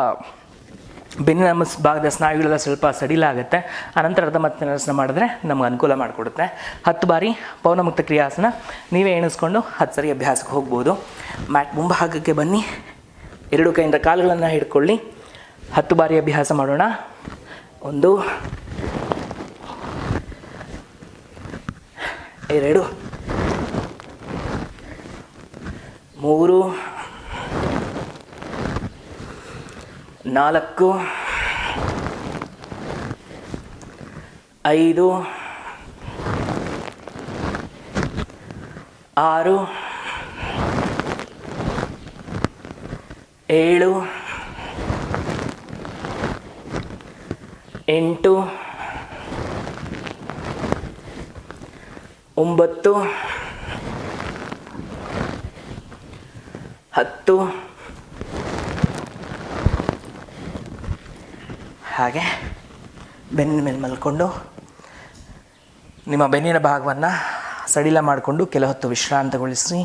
ಬೆನ್ನಿನ ಭಾಗದ ಸ್ನಾಯುಗಳೆಲ್ಲ ಸ್ವಲ್ಪ ಸಡಿಲಾಗುತ್ತೆ. ಆನಂತರ ಅರ್ಧ ಮತ್ಸ್ಯೇಂದ್ರಾಸನ ಮಾಡಿದ್ರೆ ನಮ್ಗೆ ಅನುಕೂಲ ಮಾಡಿಕೊಡುತ್ತೆ. 10 ಬಾರಿ ಪವನಮುಕ್ತ ಕ್ರಿಯಾಸನ ನೀವೇ ಎಣಿಸ್ಕೊಂಡು 10 ಸರಿ ಅಭ್ಯಾಸಕ್ಕೆ ಹೋಗ್ಬೋದು. ಮ್ಯಾಟ್ ಮುಂಭಾಗಕ್ಕೆ ಬನ್ನಿ, 2 ಕೈಯಿಂದ ಕಾಲುಗಳನ್ನು ಹಿಡ್ಕೊಳ್ಳಿ. 10 ಬಾರಿ ಅಭ್ಯಾಸ ಮಾಡೋಣ. 1 2 3 4 5 6 7 8 9 10. ಹಾಗೆ ಬೆನ್ನಿನ ಮೇಲೆ ಮಲ್ಕೊಂಡು ನಿಮ್ಮ ಬೆನ್ನಿನ ಭಾಗವನ್ನು ಸಡಿಲ ಮಾಡಿಕೊಂಡು ಕೆಲ ಹೊತ್ತು ವಿಶ್ರಾಂತಗೊಳಿಸಿ.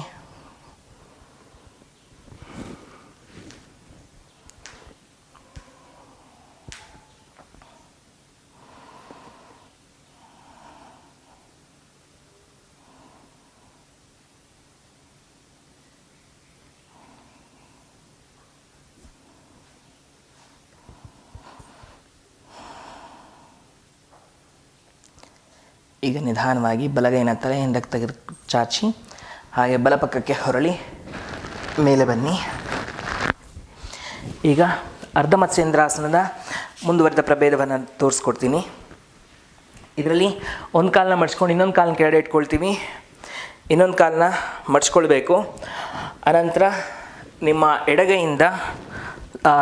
ಈಗ ನಿಧಾನವಾಗಿ ಬಲಗೈನ ತಲೆಯಿಂದ ತೆಗೆದು ಚಾಚಿ ಹಾಗೆ ಬಲಪಕ್ಕಕ್ಕೆ ಹೊರಳಿ ಮೇಲೆ ಬನ್ನಿ. ಈಗ ಅರ್ಧ ಮತ್ಸ್ಯೇಂದ್ರಾಸನದ ಮುಂದುವರೆದ ಪ್ರಭೇದವನ್ನು ತೋರಿಸ್ಕೊಡ್ತೀನಿ. ಇದರಲ್ಲಿ ಒಂದು ಕಾಲನ್ನ ಮಡ್ಚ್ಕೊಂಡು ಇನ್ನೊಂದು ಕಾಲನ್ನ ಕೆಳಗಡೆ ಇಟ್ಕೊಳ್ತೀವಿ. ಇನ್ನೊಂದು ಕಾಲನ್ನ ಮಡ್ಚ್ಕೊಳ್ಬೇಕು. ಅನಂತರ ನಿಮ್ಮ ಎಡಗೈಯಿಂದ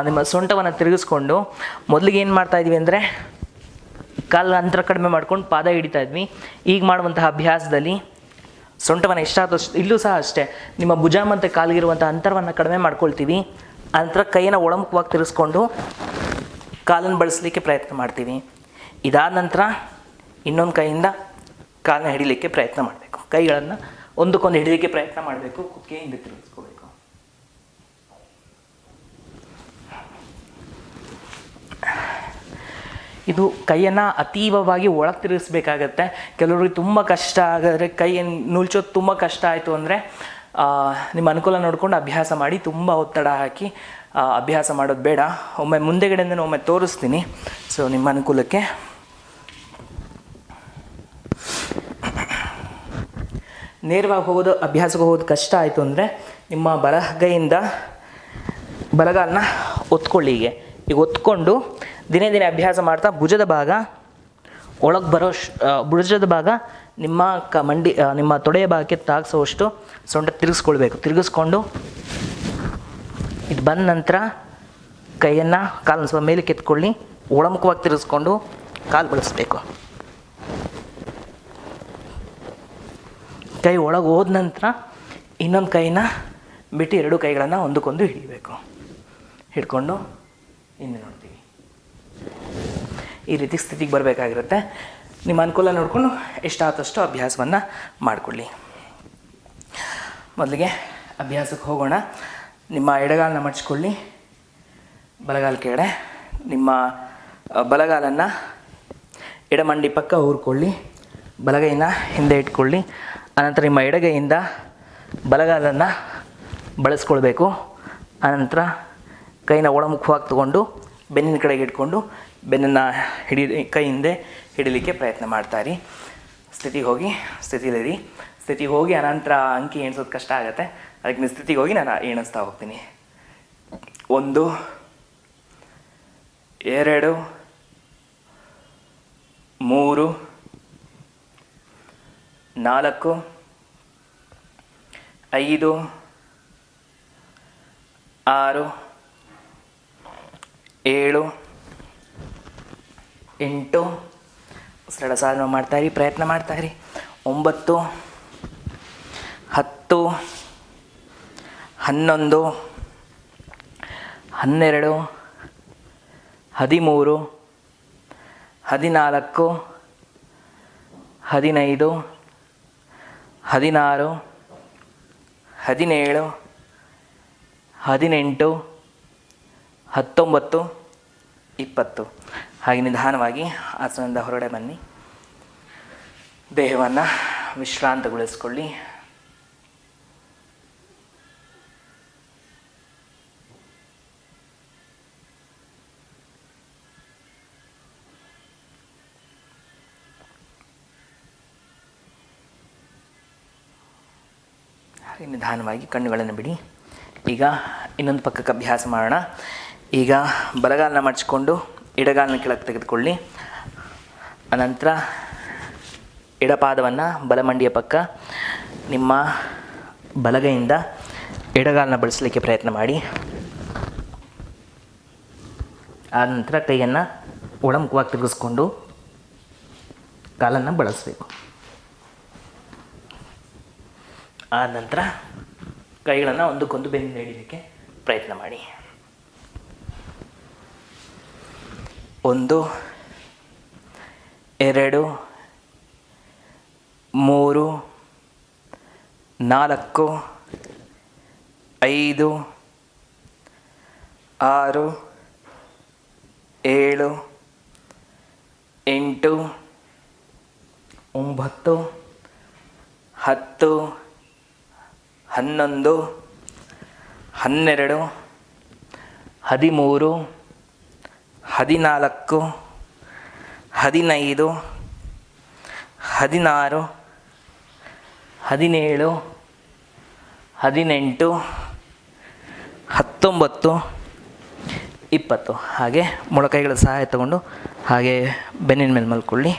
ನಿಮ್ಮ ಸೊಂಟವನ್ನು ತಿರುಗಿಸ್ಕೊಂಡು ಮೊದಲಿಗೆ ಏನು ಮಾಡ್ತಾಯಿದ್ವಿ ಅಂದರೆ ಕಾಲ ಅಂತರ ಕಡಿಮೆ ಮಾಡ್ಕೊಂಡು ಪಾದ ಹಿಡಿತಾ ಇದ್ವಿ. ಈಗ ಮಾಡುವಂತಹ ಅಭ್ಯಾಸದಲ್ಲಿ ಸೊಂಟವನ್ನು ಎಷ್ಟಾದಷ್ಟು, ಇಲ್ಲೂ ಸಹ ಅಷ್ಟೇ, ನಿಮ್ಮ ಭುಜ ಮತ್ತು ಕಾಲಿಗಿರುವಂಥ ಅಂತರವನ್ನು ಕಡಿಮೆ ಮಾಡ್ಕೊಳ್ತೀವಿ. ನಂತರ ಕೈಯನ್ನು ಒಳಮುಖವಾಗಿ ತಿರುಗಿಸ್ಕೊಂಡು ಕಾಲನ್ನು ಬಳಸಲಿಕ್ಕೆ ಪ್ರಯತ್ನ ಮಾಡ್ತೀವಿ. ಇದಾದ ನಂತರ ಇನ್ನೊಂದು ಕೈಯಿಂದ ಕಾಲನ್ನ ಹಿಡಿಲಿಕ್ಕೆ ಪ್ರಯತ್ನ ಮಾಡಬೇಕು. ಕೈಗಳನ್ನು ಒಂದಕ್ಕೊಂದು ಹಿಡಿಲಿಕ್ಕೆ ಪ್ರಯತ್ನ ಮಾಡಬೇಕು. ಕುತ್ತಿಗೆಯಿಂದ ತಿರುಗಿಸ್ಕೋಬೇಕು. ಇದು ಕೈಯನ್ನು ಅತೀವವಾಗಿ ಒಳಗೆ ತಿರುಗಿಸ್ಬೇಕಾಗತ್ತೆ. ಕೆಲವ್ರಿಗೆ ತುಂಬ ಕಷ್ಟ ಆಗಿದ್ರೆ ಕೈಯನ್ನು ನುಲ್ಚೋದು ತುಂಬ ಕಷ್ಟ ಆಯಿತು ಅಂದರೆ ನಿಮ್ಮ ಅನುಕೂಲ ನೋಡ್ಕೊಂಡು ಅಭ್ಯಾಸ ಮಾಡಿ. ತುಂಬ ಒತ್ತಡ ಹಾಕಿ ಅಭ್ಯಾಸ ಮಾಡೋದು ಬೇಡ. ಒಮ್ಮೆ ಮುಂದೆಗಡೆಯಿಂದ ಒಮ್ಮೆ ತೋರಿಸ್ತೀನಿ. ಸೊ ನಿಮ್ಮ ಅನುಕೂಲಕ್ಕೆ ನೇರವಾಗಿ ಹೋಗೋದು, ಅಭ್ಯಾಸಕ್ಕೆ ಹೋಗೋದು ಕಷ್ಟ ಆಯಿತು ಅಂದರೆ ನಿಮ್ಮ ಬಲಗೈಯಿಂದ ಬಲಗಾಲನ್ನ ಒತ್ಕೊಳ್ಳಿ. ಈಗ ಒತ್ಕೊಂಡು ದಿನೇ ದಿನೇ ಅಭ್ಯಾಸ ಮಾಡ್ತಾ ಭುಜದ ಭಾಗ ಒಳಗೆ ಭುಜದ ಭಾಗ ನಿಮ್ಮ ನಿಮ್ಮ ತೊಡೆಯ ಭಾಗಕ್ಕೆ ತಾಗಿಸೋಷ್ಟು ಸೊಂಟ ತಿರುಗಿಸ್ಕೊಳ್ಬೇಕು. ತಿರುಗಿಸ್ಕೊಂಡು ಇದು ಬಂದ ನಂತರ ಕೈಯನ್ನು ಕಾಲನ್ನು ಸ್ವಲ್ಪ ಮೇಲೆ ಕೆತ್ಕೊಳ್ಳಿ. ಒಳಮುಖವಾಗಿ ತಿರುಗಿಸ್ಕೊಂಡು ಕಾಲು ಬಳಸಬೇಕು. ಕೈ ಒಳಗೆ ಹೋದ ನಂತರ ಇನ್ನೊಂದು ಕೈನ ಬಿಟ್ಟು 2 ಕೈಗಳನ್ನು ಒಂದಕ್ಕೊಂದು ಹಿಡಿಬೇಕು. ಹಿಡ್ಕೊಂಡು ಹಿಂದೆ ನೋಡ್ತೀವಿ. ಈ ರೀತಿ ಸ್ಥಿತಿಗೆ ಬರಬೇಕಾಗಿರುತ್ತೆ. ನಿಮ್ಮ ಅನುಕೂಲ ನೋಡಿಕೊಂಡು ಎಷ್ಟಾದಷ್ಟು ಅಭ್ಯಾಸವನ್ನು ಮಾಡಿಕೊಳ್ಳಿ. ಮೊದಲಿಗೆ ಅಭ್ಯಾಸಕ್ಕೆ ಹೋಗೋಣ. ನಿಮ್ಮ ಎಡಗಾಲನ್ನ ಮಡ್ಚ್ಕೊಳ್ಳಿ, ಬಲಗಾಲ ಕೆಳಗಡೆ. ನಿಮ್ಮ ಬಲಗಾಲನ್ನು ಎಡಮಂಡಿ ಪಕ್ಕ ಊರ್ಕೊಳ್ಳಿ. ಬಲಗೈನ ಹಿಂದೆ ಇಟ್ಕೊಳ್ಳಿ. ಅನಂತರ ನಿಮ್ಮ ಎಡಗೈಯಿಂದ ಬಲಗಾಲನ್ನು ಬಳಸ್ಕೊಳ್ಬೇಕು. ಅನಂತರ ಕೈನ ಒಳಮುಖವಾಗಿ ತಗೊಂಡು ಬೆನ್ನಿನ ಕಡೆಗೆ ಇಟ್ಕೊಂಡು ಬೆನ್ನನ್ನು ಕೈಯಿಂದ ಹಿಡಿಲಿಕ್ಕೆ ಪ್ರಯತ್ನ ಮಾಡ್ತಾಯಿರಿ. ಸ್ಥಿತಿಗೆ ಹೋಗಿ ಅನಂತರ ಅಂಕಿ ಎಣಿಸೋದು ಕಷ್ಟ ಆಗುತ್ತೆ. ಅದಕ್ಕೆ ಸ್ಥಿತಿಗೆ ಹೋಗಿ ನಾನು ಎಣಿಸ್ತಾ ಹೋಗ್ತೀನಿ. 1 2 3 4 5 6 7 8 ಸರಳ ಸಾಧನೆ ಮಾಡ್ತಾಯಿರಿ, ಪ್ರಯತ್ನ ಮಾಡ್ತಾಯಿರಿ. 9, 10, 11, 12, 13, 14, 15, 16, 17, 18, 19, 20. ಹಾಗೆ ನಿಧಾನವಾಗಿ ಆಸನದಿಂದ ಹೊರಗಡೆ ಬನ್ನಿ. ದೇಹವನ್ನು ವಿಶ್ರಾಂತಗೊಳಿಸ್ಕೊಳ್ಳಿ. ಹಾಗೆ ನಿಧಾನವಾಗಿ ಕಣ್ಣುಗಳನ್ನು ಬಿಡಿ. ಈಗ ಇನ್ನೊಂದು ಪಕ್ಕಕ್ಕೆ ಅಭ್ಯಾಸ ಮಾಡೋಣ. ಈಗ ಬಲಗಾಲನ್ನ ಮಡಚಿಕೊಂಡು ಎಡಗಾಲನ ಕೆಳಗೆ ತೆಗೆದುಕೊಳ್ಳಿ. ಅನಂತರ ಎಡಪಾದವನ್ನು ಬಲಮಂಡಿಯ ಪಕ್ಕ ನಿಮ್ಮ ಬಲಗೈಯಿಂದ ಎಡಗಾಲನ್ನ ಬಳಸಲಿಕ್ಕೆ ಪ್ರಯತ್ನ ಮಾಡಿ. ಆದ ನಂತರ ಕೈಯನ್ನು ಒಳಮುಖವಾಗಿ ತಿರುಗಿಸ್ಕೊಂಡು ಕಾಲನ್ನು ಬಳಸಬೇಕು. ಆದ ನಂತರ ಕೈಗಳನ್ನು ಒಂದಕ್ಕೊಂದು ಬೆನ್ನಿಂದ ಹಿಡಿಯಲಿಕ್ಕೆ ಪ್ರಯತ್ನ ಮಾಡಿ. 1, 2, 3, 4, 5, 6, 7, 8, 9, 10, 11, 12, 13, 14, 15, 16, 17, 18, 19, 20. ಹಾಗೆ ಮೊಳಕೈಗಳ ಸಹಾಯ ತಗೊಂಡು ಹಾಗೆ ಬೆನ್ನಿನ ಮೇಲೆ ಮಲ್ಕೊಳ್ಳಿ.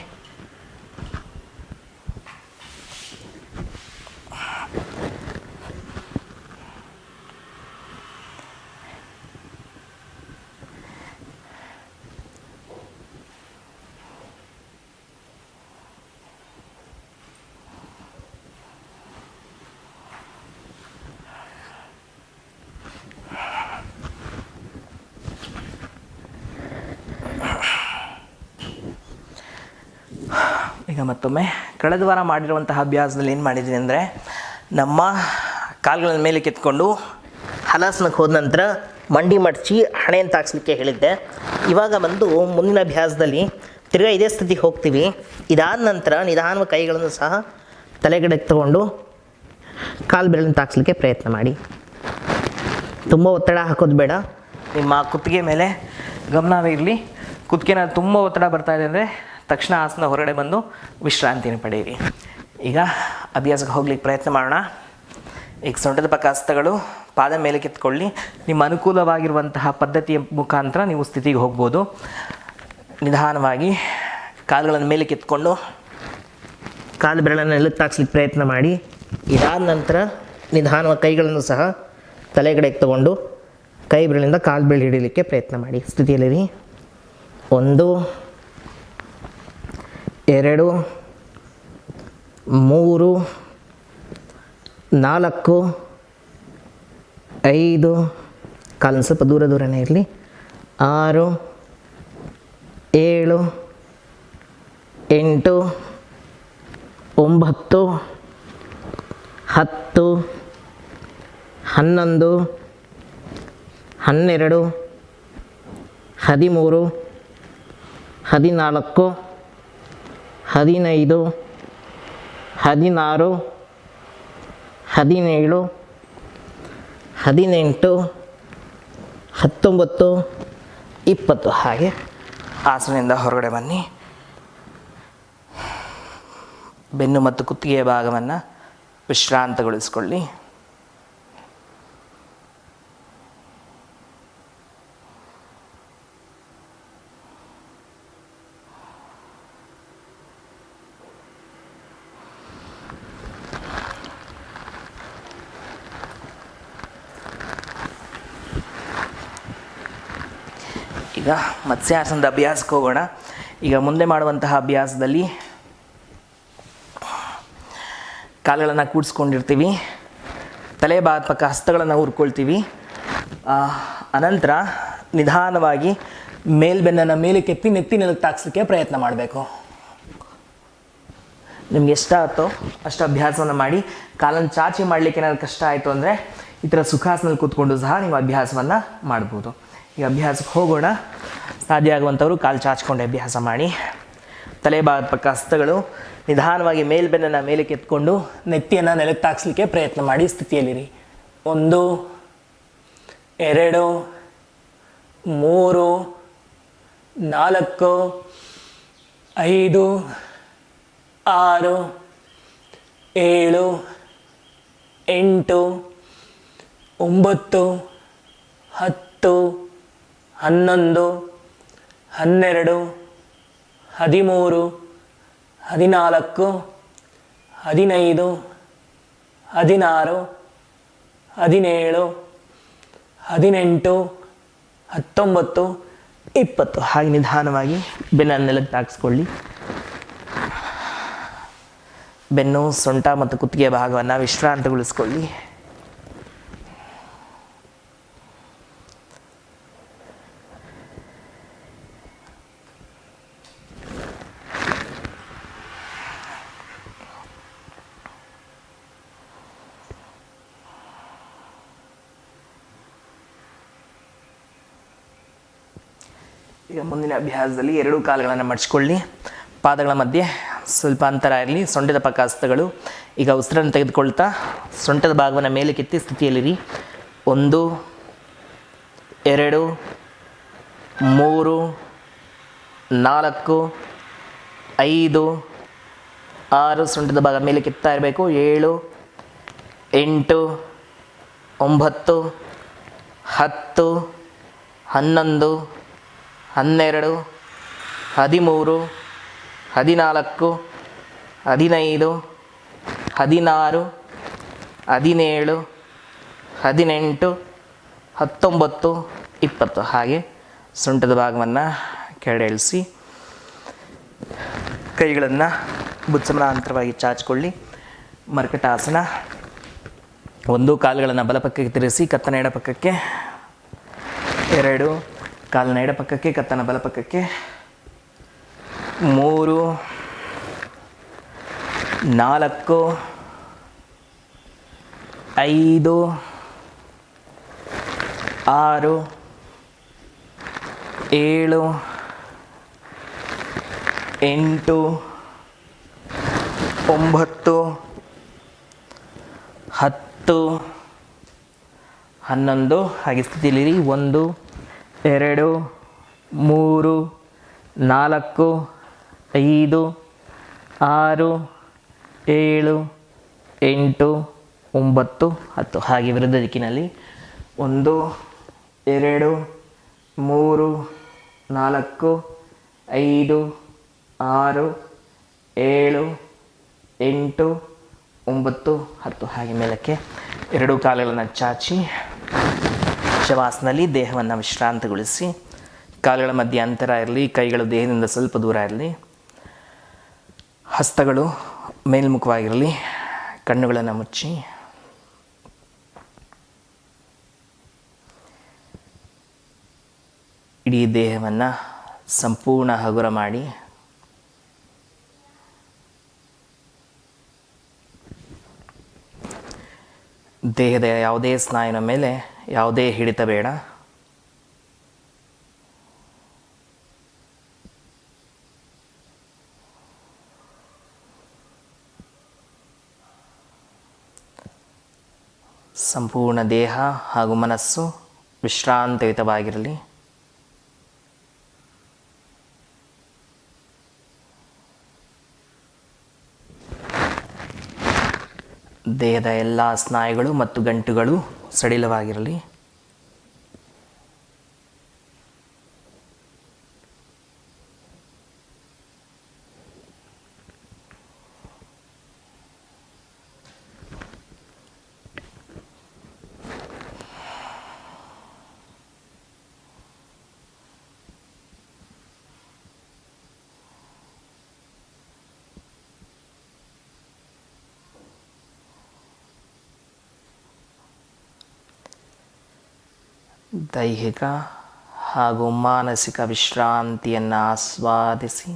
ಈಗ ಮತ್ತೊಮ್ಮೆ ಕಳೆದ ವಾರ ಮಾಡಿರುವಂತಹ ಅಭ್ಯಾಸದಲ್ಲಿ ಏನು ಮಾಡಿದ್ದೀನಿ ಅಂದರೆ, ನಮ್ಮ ಕಾಲುಗಳ ಮೇಲೆ ಕೆತ್ಕೊಂಡು ಹಲಾಸನಕ್ಕೆ ಹೋದ ನಂತರ ಮಂಡಿ ಮಡಚಿ ಹಣೆಯನ್ನು ತಾಗಿಸ್ಲಿಕ್ಕೆ ಹೇಳಿದ್ದೆ. ಇವಾಗ ಬಂದು ಮುಂದಿನ ಅಭ್ಯಾಸದಲ್ಲಿ ತಿರ್ಗಾ ಇದೇ ಸ್ಥಿತಿಗೆ ಹೋಗ್ತೀವಿ. ಇದಾದ ನಂತರ ನಿಧಾನವಾಗಿ ಕೈಗಳನ್ನು ಸಹ ತಲೆಗಡೆಗೆ ತಗೊಂಡು ಕಾಲು ಬೆರಳನ್ನು ತಾಗಿಸ್ಲಿಕ್ಕೆ ಪ್ರಯತ್ನ ಮಾಡಿ. ತುಂಬ ಒತ್ತಡ ಹಾಕೋದು ಬೇಡ. ನಿಮ್ಮ ಕುತ್ತಿಗೆ ಮೇಲೆ ಗಮನವಿರಲಿ. ಕುತ್ತಿಗೆನ ತುಂಬ ಒತ್ತಡ ಬರ್ತಾಯಿದೆ ಅಂದರೆ ತಕ್ಷಣ ಆಸನ ಹೊರಗಡೆ ಬಂದು ವಿಶ್ರಾಂತಿಯನ್ನು ಪಡೆಯಿರಿ. ಈಗ ಅಭ್ಯಾಸಕ್ಕೆ ಹೋಗ್ಲಿಕ್ಕೆ ಪ್ರಯತ್ನ ಮಾಡೋಣ. ಈಗ ಸೊಂಟದ ಪಕ್ಕ ಹಸ್ತಗಳು ಪಾದ ಮೇಲೆ ಕೆತ್ಕೊಳ್ಳಿ. ನಿಮ್ಮ ಅನುಕೂಲವಾಗಿರುವಂತಹ ಪದ್ಧತಿಯ ಮುಖಾಂತರ ನೀವು ಸ್ಥಿತಿಗೆ ಹೋಗ್ಬೋದು. ನಿಧಾನವಾಗಿ ಕಾಲುಗಳನ್ನು ಮೇಲೆ ಕೆತ್ಕೊಂಡು ಕಾಲು ಬೆರಳನ್ನು ನೆಲಕ್ಕೆ ತಾಗಿಸ್ಲಿಕ್ಕೆ ಪ್ರಯತ್ನ ಮಾಡಿ. ಇದಾದ ನಂತರ ನಿಧಾನವಾಗಿ ಕೈಗಳನ್ನು ಸಹ ತಲೆಗಡೆಗೆ ತಗೊಂಡು ಕೈ ಬೆರಳಿಂದ ಕಾಲು ಬೆರಳು ಹಿಡಿಯಲಿಕ್ಕೆ ಪ್ರಯತ್ನ ಮಾಡಿ. ಸ್ಥಿತಿಯಲ್ಲಿರಿ. 1, 2, 3, 4, 5, ಕಾಲನ್ನು ಸ್ವಲ್ಪ ದೂರನೇ ಇರಲಿ. 6, 7, 8, 9, 10, 11, 12, 13, 14, 15, 16, 17, 18, 19, 20. ಹಾಗೆ ಆಸನದಿಂದ ಹೊರಗಡೆ ಬನ್ನಿ. ಬೆನ್ನು ಮತ್ತು ಕುತ್ತಿಗೆಯ ಭಾಗವನ್ನು ವಿಶ್ರಾಂತಗೊಳಿಸಿಕೊಳ್ಳಿ. ಈಗ ಮತ್ಸ್ಯಾಸನದ ಅಭ್ಯಾಸಕ್ಕೆ ಹೋಗೋಣ. ಈಗ ಮುಂದೆ ಮಾಡುವಂತಹ ಅಭ್ಯಾಸದಲ್ಲಿ ಕಾಲುಗಳನ್ನು ಕೂಡಿಸ್ಕೊಂಡಿರ್ತೀವಿ, ತಲೆ ಭಾಗದ ಪಕ್ಕ ಹಸ್ತಗಳನ್ನು ಉರ್ಕೊಳ್ತೀವಿ. ಅನಂತರ ನಿಧಾನವಾಗಿ ಮೇಲ್ಬೆನ್ನನ್ನು ಮೇಲೆ ಕೆತ್ತಿ ನೆತ್ತಿ ನೆಲಕ್ಕೆ ತಾಗಿಸ್ಲಿಕ್ಕೆ ಪ್ರಯತ್ನ ಮಾಡಬೇಕು. ನಿಮ್ಗೆ ಎಷ್ಟಾಗುತ್ತೋ ಅಷ್ಟು ಅಭ್ಯಾಸವನ್ನು ಮಾಡಿ. ಕಾಲನ್ನು ಚಾಚಿ ಮಾಡಲಿಕ್ಕೆ ಏನಾದ್ರು ಕಷ್ಟ ಆಯಿತು ಅಂದರೆ ಈ ಥರ ಸುಖಾಸನಲ್ಲಿ ಕೂತ್ಕೊಂಡು ಸಹ ನೀವು ಅಭ್ಯಾಸವನ್ನು ಮಾಡ್ಬೋದು. ಈಗ ಅಭ್ಯಾಸಕ್ಕೆ ಹೋಗೋಣ. ಸಾಧ್ಯ ಆಗುವಂಥವರು ಕಾಲು ಚಾಚ್ಕೊಂಡು ಅಭ್ಯಾಸ ಮಾಡಿ. ತಲೆ ಭಾಗದ ಪಕ್ಕ ಹಸ್ತಗಳು ನಿಧಾನವಾಗಿ ಮೇಲ್ಬೆನ್ನನ್ನು ಮೇಲೆ ಕೆತ್ಕೊಂಡು ನೆತ್ತಿಯನ್ನು ನೆಲಕ್ಕೆ ತಾಗಿಸ್ಲಿಕ್ಕೆ ಪ್ರಯತ್ನ ಮಾಡಿ ಸ್ಥಿತಿಯಲ್ಲಿರಿ. 1 2 3 4 5 6 7 8 9 10 11 12 13 14 15 16 17 18 19 20. ಹಾಗೆ ನಿಧಾನವಾಗಿ ಬೆನ್ನನ್ನು ನೆಲಕ್ಕೆ ತಾಗಿಸ್ಕೊಳ್ಳಿ. ಬೆನ್ನು, ಸೊಂಟ ಮತ್ತು ಕುತ್ತಿಗೆ ಭಾಗವನ್ನು ವಿಶ್ರಾಂತಗೊಳಿಸ್ಕೊಳ್ಳಿ. ಈಗ ಮುಂದಿನ ಅಭ್ಯಾಸದಲ್ಲಿ 2 ಕಾಲುಗಳನ್ನು ಮಡಚಿಕೊಳ್ಳಿ. ಪಾದಗಳ ಮಧ್ಯೆ ಸ್ವಲ್ಪ ಅಂತರ ಇರಲಿ. ಸೊಂಟದ ಪಕ್ಕ ಹಸ್ತಗಳು. ಈಗ ಉಸಿರನ್ನು ತೆಗೆದುಕೊಳ್ತಾ ಸೊಂಟದ ಭಾಗವನ್ನು ಮೇಲೆ ಕೆತ್ತಿ ಸ್ಥಿತಿಯಲ್ಲಿರಿ. 1 2 3 4 5 6 ಸೊಂಟದ ಭಾಗ ಮೇಲೆ ಕೆತ್ತಾ ಇರಬೇಕು. 7 8 9 10 11 12 13 14 15 16 17 18 19 20. ಹಾಗೆ ಸೊಂಟದ ಭಾಗವನ್ನು ಕೆಳಗಿಳಿಸಿ ಕೈಗಳನ್ನು ಭುಜಸಮಾನಾಂತರವಾಗಿ ಚಾಚಿಕೊಳ್ಳಿ. ಮರ್ಕಟಾಸನ. 1 ಕಾಲುಗಳನ್ನು ಬಲಪಕ್ಕಕ್ಕೆ ತಿರುಗಿಸಿ ಕತ್ತನ ಎಡಪಕ್ಕಕ್ಕೆ. 2 ಕಾಲನ ಎಡಪಕ್ಕಕ್ಕೆ, ಕತ್ತನ ಬಲಪಕ್ಕಕ್ಕೆ. 3 4 5 6 7 8 9 10 11. ಹಾಗೆ ಸ್ಥಿತಿಯಲ್ಲಿರಿ. 1 2 3 4 5 6 7 8 9 10. ಹಾಗೆ ವಿರುದ್ಧ ದಿಕ್ಕಿನಲ್ಲಿ 1 2 3 4 5 6 7 8 9 10. ಹಾಗೆ ಮೇಲಕ್ಕೆ 2 ಕಾಲುಗಳನ್ನು ಚಾಚಿ ಶವಾಸನಲ್ಲಿ ದೇಹವನ್ನು ವಿಶ್ರಾಂತಗೊಳಿಸಿ. ಕಾಲುಗಳ ಮಧ್ಯೆ ಅಂತರ ಇರಲಿ. ಕೈಗಳು ದೇಹದಿಂದ ಸ್ವಲ್ಪ ದೂರ ಇರಲಿ. ಹಸ್ತಗಳು ಮೇಲ್ಮುಖವಾಗಿರಲಿ. ಕಣ್ಣುಗಳನ್ನು ಮುಚ್ಚಿ ಇಡೀ ದೇಹವನ್ನು ಸಂಪೂರ್ಣ ಹಗುರ ಮಾಡಿ ದೇಹದ ಯಾವುದೇ ಸ್ನಾಯುವಿನ ಮೇಲೆ ಯಾವುದೇ ಹಿಡಿತ ಬೇಡ. ಸಂಪೂರ್ಣ ದೇಹ ಹಾಗೂ ಮನಸ್ಸು ವಿಶ್ರಾಂತಯುತವಾಗಿರಲಿ. ದೇಹದ ಎಲ್ಲ ಸ್ನಾಯುಗಳು ಮತ್ತು ಗಂಟುಗಳು ಸಡಿಲವಾಗಿರಲಿ. ದೈಹಿಕ ಹಾಗೂ ಮಾನಸಿಕ ವಿಶ್ರಾಂತಿಯನ್ನು ಆಸ್ವಾದಿಸಿ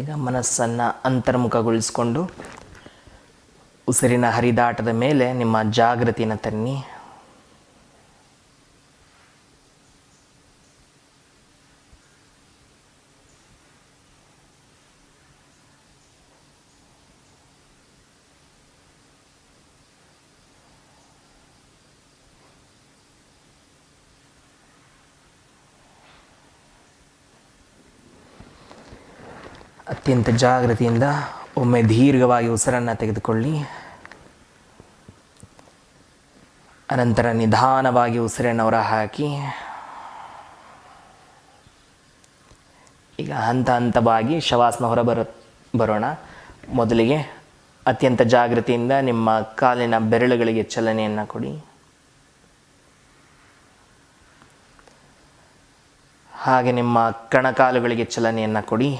ಈಗ ಮನಸ್ಸನ್ನು ಅಂತರ್ಮುಖಗೊಳಿಸಿಕೊಂಡು ಉಸಿರಿನ ಹರಿದಾಟದ ಮೇಲೆ ನಿಮ್ಮ ಜಾಗೃತಿನ ತನ್ನಿ. ಅತ್ಯಂತ ಜಾಗೃತಿಯಿಂದ ಒಮ್ಮೆ ದೀರ್ಘವಾಗಿ ಉಸಿರನ್ನು ತೆಗೆದುಕೊಳ್ಳಿ. ಅನಂತರ ನಿಧಾನವಾಗಿ ಉಸಿರನ್ನು ಹೊರಹಾಕಿ. ಈಗ ಹಂತ ಹಂತವಾಗಿ ಶವಾಸನ ಬರೋಣ. ಮೊದಲಿಗೆ ಅತ್ಯಂತ ಜಾಗೃತಿಯಿಂದ ನಿಮ್ಮ ಕಾಲಿನ ಬೆರಳುಗಳಿಗೆ ಚಲನೆಯನ್ನು ಕೊಡಿ. ಹಾಗೆ ನಿಮ್ಮ ಕಣಕಾಲುಗಳಿಗೆ ಚಲನೆಯನ್ನು ಕೊಡಿ.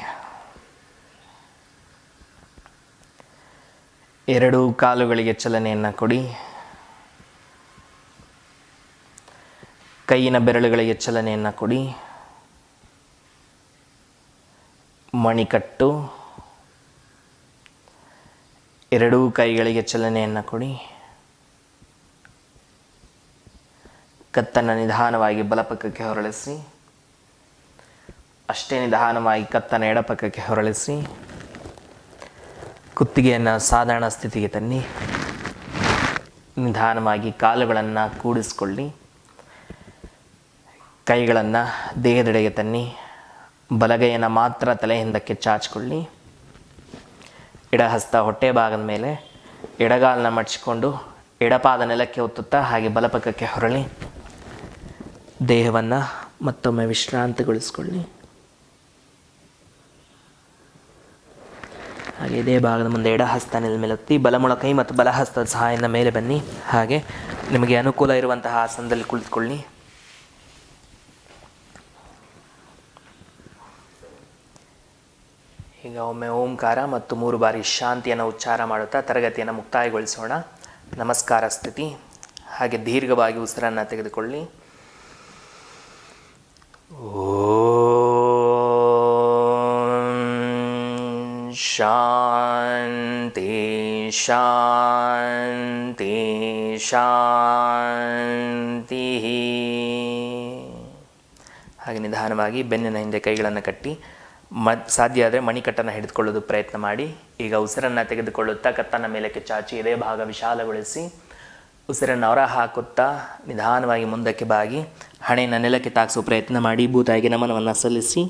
ಎರಡೂ ಕಾಲುಗಳಿಗೆ ಚಲನೆಯನ್ನು ಕೊಡಿ. ಕೈಯಿನ ಬೆರಳುಗಳಿಗೆ ಚಲನೆಯನ್ನು ಕೊಡಿ. ಮಣಿಕಟ್ಟು, ಎರಡೂ ಕೈಗಳಿಗೆ ಚಲನೆಯನ್ನು ಕೊಡಿ. ಕತ್ತನ್ನು ನಿಧಾನವಾಗಿ ಬಲಪಕ್ಕಕ್ಕೆ ಹೊರಳಿಸಿ. ಅಷ್ಟೇ ನಿಧಾನವಾಗಿ ಕತ್ತನ್ನು ಎಡಪಕ್ಕಕ್ಕೆ ಹೊರಳಿಸಿ. ಕುತ್ತಿಗೆಯನ್ನು ಸಾಧಾರಣ ಸ್ಥಿತಿಗೆ ತನ್ನಿ. ನಿಧಾನವಾಗಿ ಕಾಲುಗಳನ್ನು ಕೂಡಿಸಿಕೊಳ್ಳಿ. ಕೈಗಳನ್ನು ದೇಹದೆಡೆಗೆ ತನ್ನಿ. ಬಲಗೈಯನ್ನು ಮಾತ್ರ ತಲೆ ಹಿಂದಕ್ಕೆ ಚಾಚಿಕೊಳ್ಳಿ. ಎಡಹಸ್ತ ಹೊಟ್ಟೆ ಭಾಗದ ಮೇಲೆ, ಎಡಗಾಲನ್ನ ಮಡಚಿಕೊಂಡು ಎಡಪಾದ ನೆಲಕ್ಕೆ ಒತ್ತುತ್ತಾ ಹಾಗೆ ಬಲಪಕ್ಕಕ್ಕೆ ಹೊರಳಿ ದೇಹವನ್ನು ಮತ್ತೊಮ್ಮೆ ವಿಶ್ರಾಂತಿಗೊಳಿಸಿಕೊಳ್ಳಿ. ಹಾಗೆ ಇದೇ ಭಾಗದ ಮುಂದೆ ಎಡಹಸ್ತ ನೆಲದ ಮೇಲೆ ಒತ್ತಿ ಬಲಮೊಳಕೈ ಮತ್ತು ಬಲಹಸ್ತದ ಸಹಾಯದಿಂದ ಮೇಲೆ ಬನ್ನಿ. ಹಾಗೆ ನಿಮಗೆ ಅನುಕೂಲ ಇರುವಂತಹ ಆಸನದಲ್ಲಿ ಕುಳಿತುಕೊಳ್ಳಿ. ಈಗ ಒಮ್ಮೆ ಓಂಕಾರ ಮತ್ತು 3 ಬಾರಿ ಶಾಂತಿಯನ್ನು ಉಚ್ಚಾರ ಮಾಡುತ್ತಾ ತರಗತಿಯನ್ನು ಮುಕ್ತಾಯಗೊಳಿಸೋಣ. ನಮಸ್ಕಾರ ಸ್ಥಿತಿ. ಹಾಗೆ ದೀರ್ಘವಾಗಿ ಉಸಿರನ್ನು ತೆಗೆದುಕೊಳ್ಳಿ. ಶಾಂತಿ ಶಾಂತಿ ಶಾಂತಿ. ಹಾಗೆ ನಿಧಾನವಾಗಿ ಬೆನ್ನಿನ ಹಿಂದೆ ಕೈಗಳನ್ನು ಕಟ್ಟಿ ಸಾಧ್ಯ ಆದರೆ ಮಣಿಕಟ್ಟನ್ನು ಹಿಡಿದುಕೊಳ್ಳೋದು ಪ್ರಯತ್ನ ಮಾಡಿ. ಈಗ ಉಸಿರನ್ನು ತೆಗೆದುಕೊಳ್ಳುತ್ತಾ ಕತ್ತನ್ನು ಮೇಲಕ್ಕೆ ಚಾಚಿ ಇದೇ ಭಾಗ ವಿಶಾಲಗೊಳಿಸಿ ಉಸಿರನ್ನು ಹೊರ ಹಾಕುತ್ತಾ ನಿಧಾನವಾಗಿ ಮುಂದಕ್ಕೆ ಬಾಗಿ ಹಣೆಯನ್ನು ನೆಲಕ್ಕೆ ತಾಗಿಸುವ ಪ್ರಯತ್ನ ಮಾಡಿ ಭೂತಾಯಿಗೆ ನಮನವನ್ನು ಸಲ್ಲಿಸಿ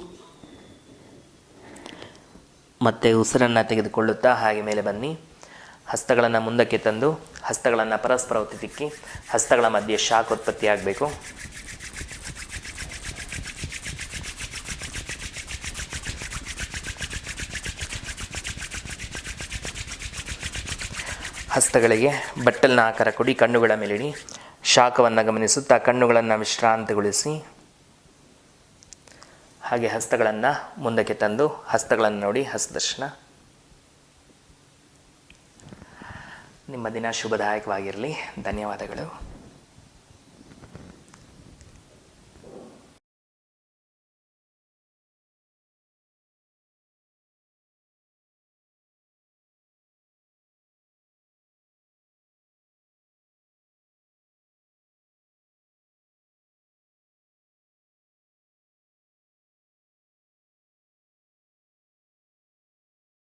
ಮತ್ತೆ ಉಸಿರನ್ನು ತೆಗೆದುಕೊಳ್ಳುತ್ತಾ ಹಾಗೆ ಮೇಲೆ ಬನ್ನಿ. ಹಸ್ತಗಳನ್ನು ಮುಂದಕ್ಕೆ ತಂದು ಹಸ್ತಗಳನ್ನು ಪರಸ್ಪರ ಒತ್ತಿ ತಿಕ್ಕಿ ಹಸ್ತಗಳ ಮಧ್ಯೆ ಶಾಖ ಉತ್ಪತ್ತಿಯಾಗಬೇಕು. ಹಸ್ತಗಳಿಗೆ ಬಟ್ಟಲಿನ ಆಕಾರ ಕೊಡಿ. ಕಣ್ಣುಗಳ ಮೇಲಿಡಿ. ಶಾಖವನ್ನು ಗಮನಿಸುತ್ತಾ ಕಣ್ಣುಗಳನ್ನು ವಿಶ್ರಾಂತಿಗೊಳಿಸಿ. ಹಾಗೆ ಹಸ್ತಗಳನ್ನು ಮುಂದಕ್ಕೆ ತಂದು ಹಸ್ತಗಳನ್ನು ನೋಡಿ ಹಸ್ತದರ್ಶನ. ನಿಮ್ಮ ದಿನ ಶುಭದಾಯಕವಾಗಿರಲಿ. ಧನ್ಯವಾದಗಳು.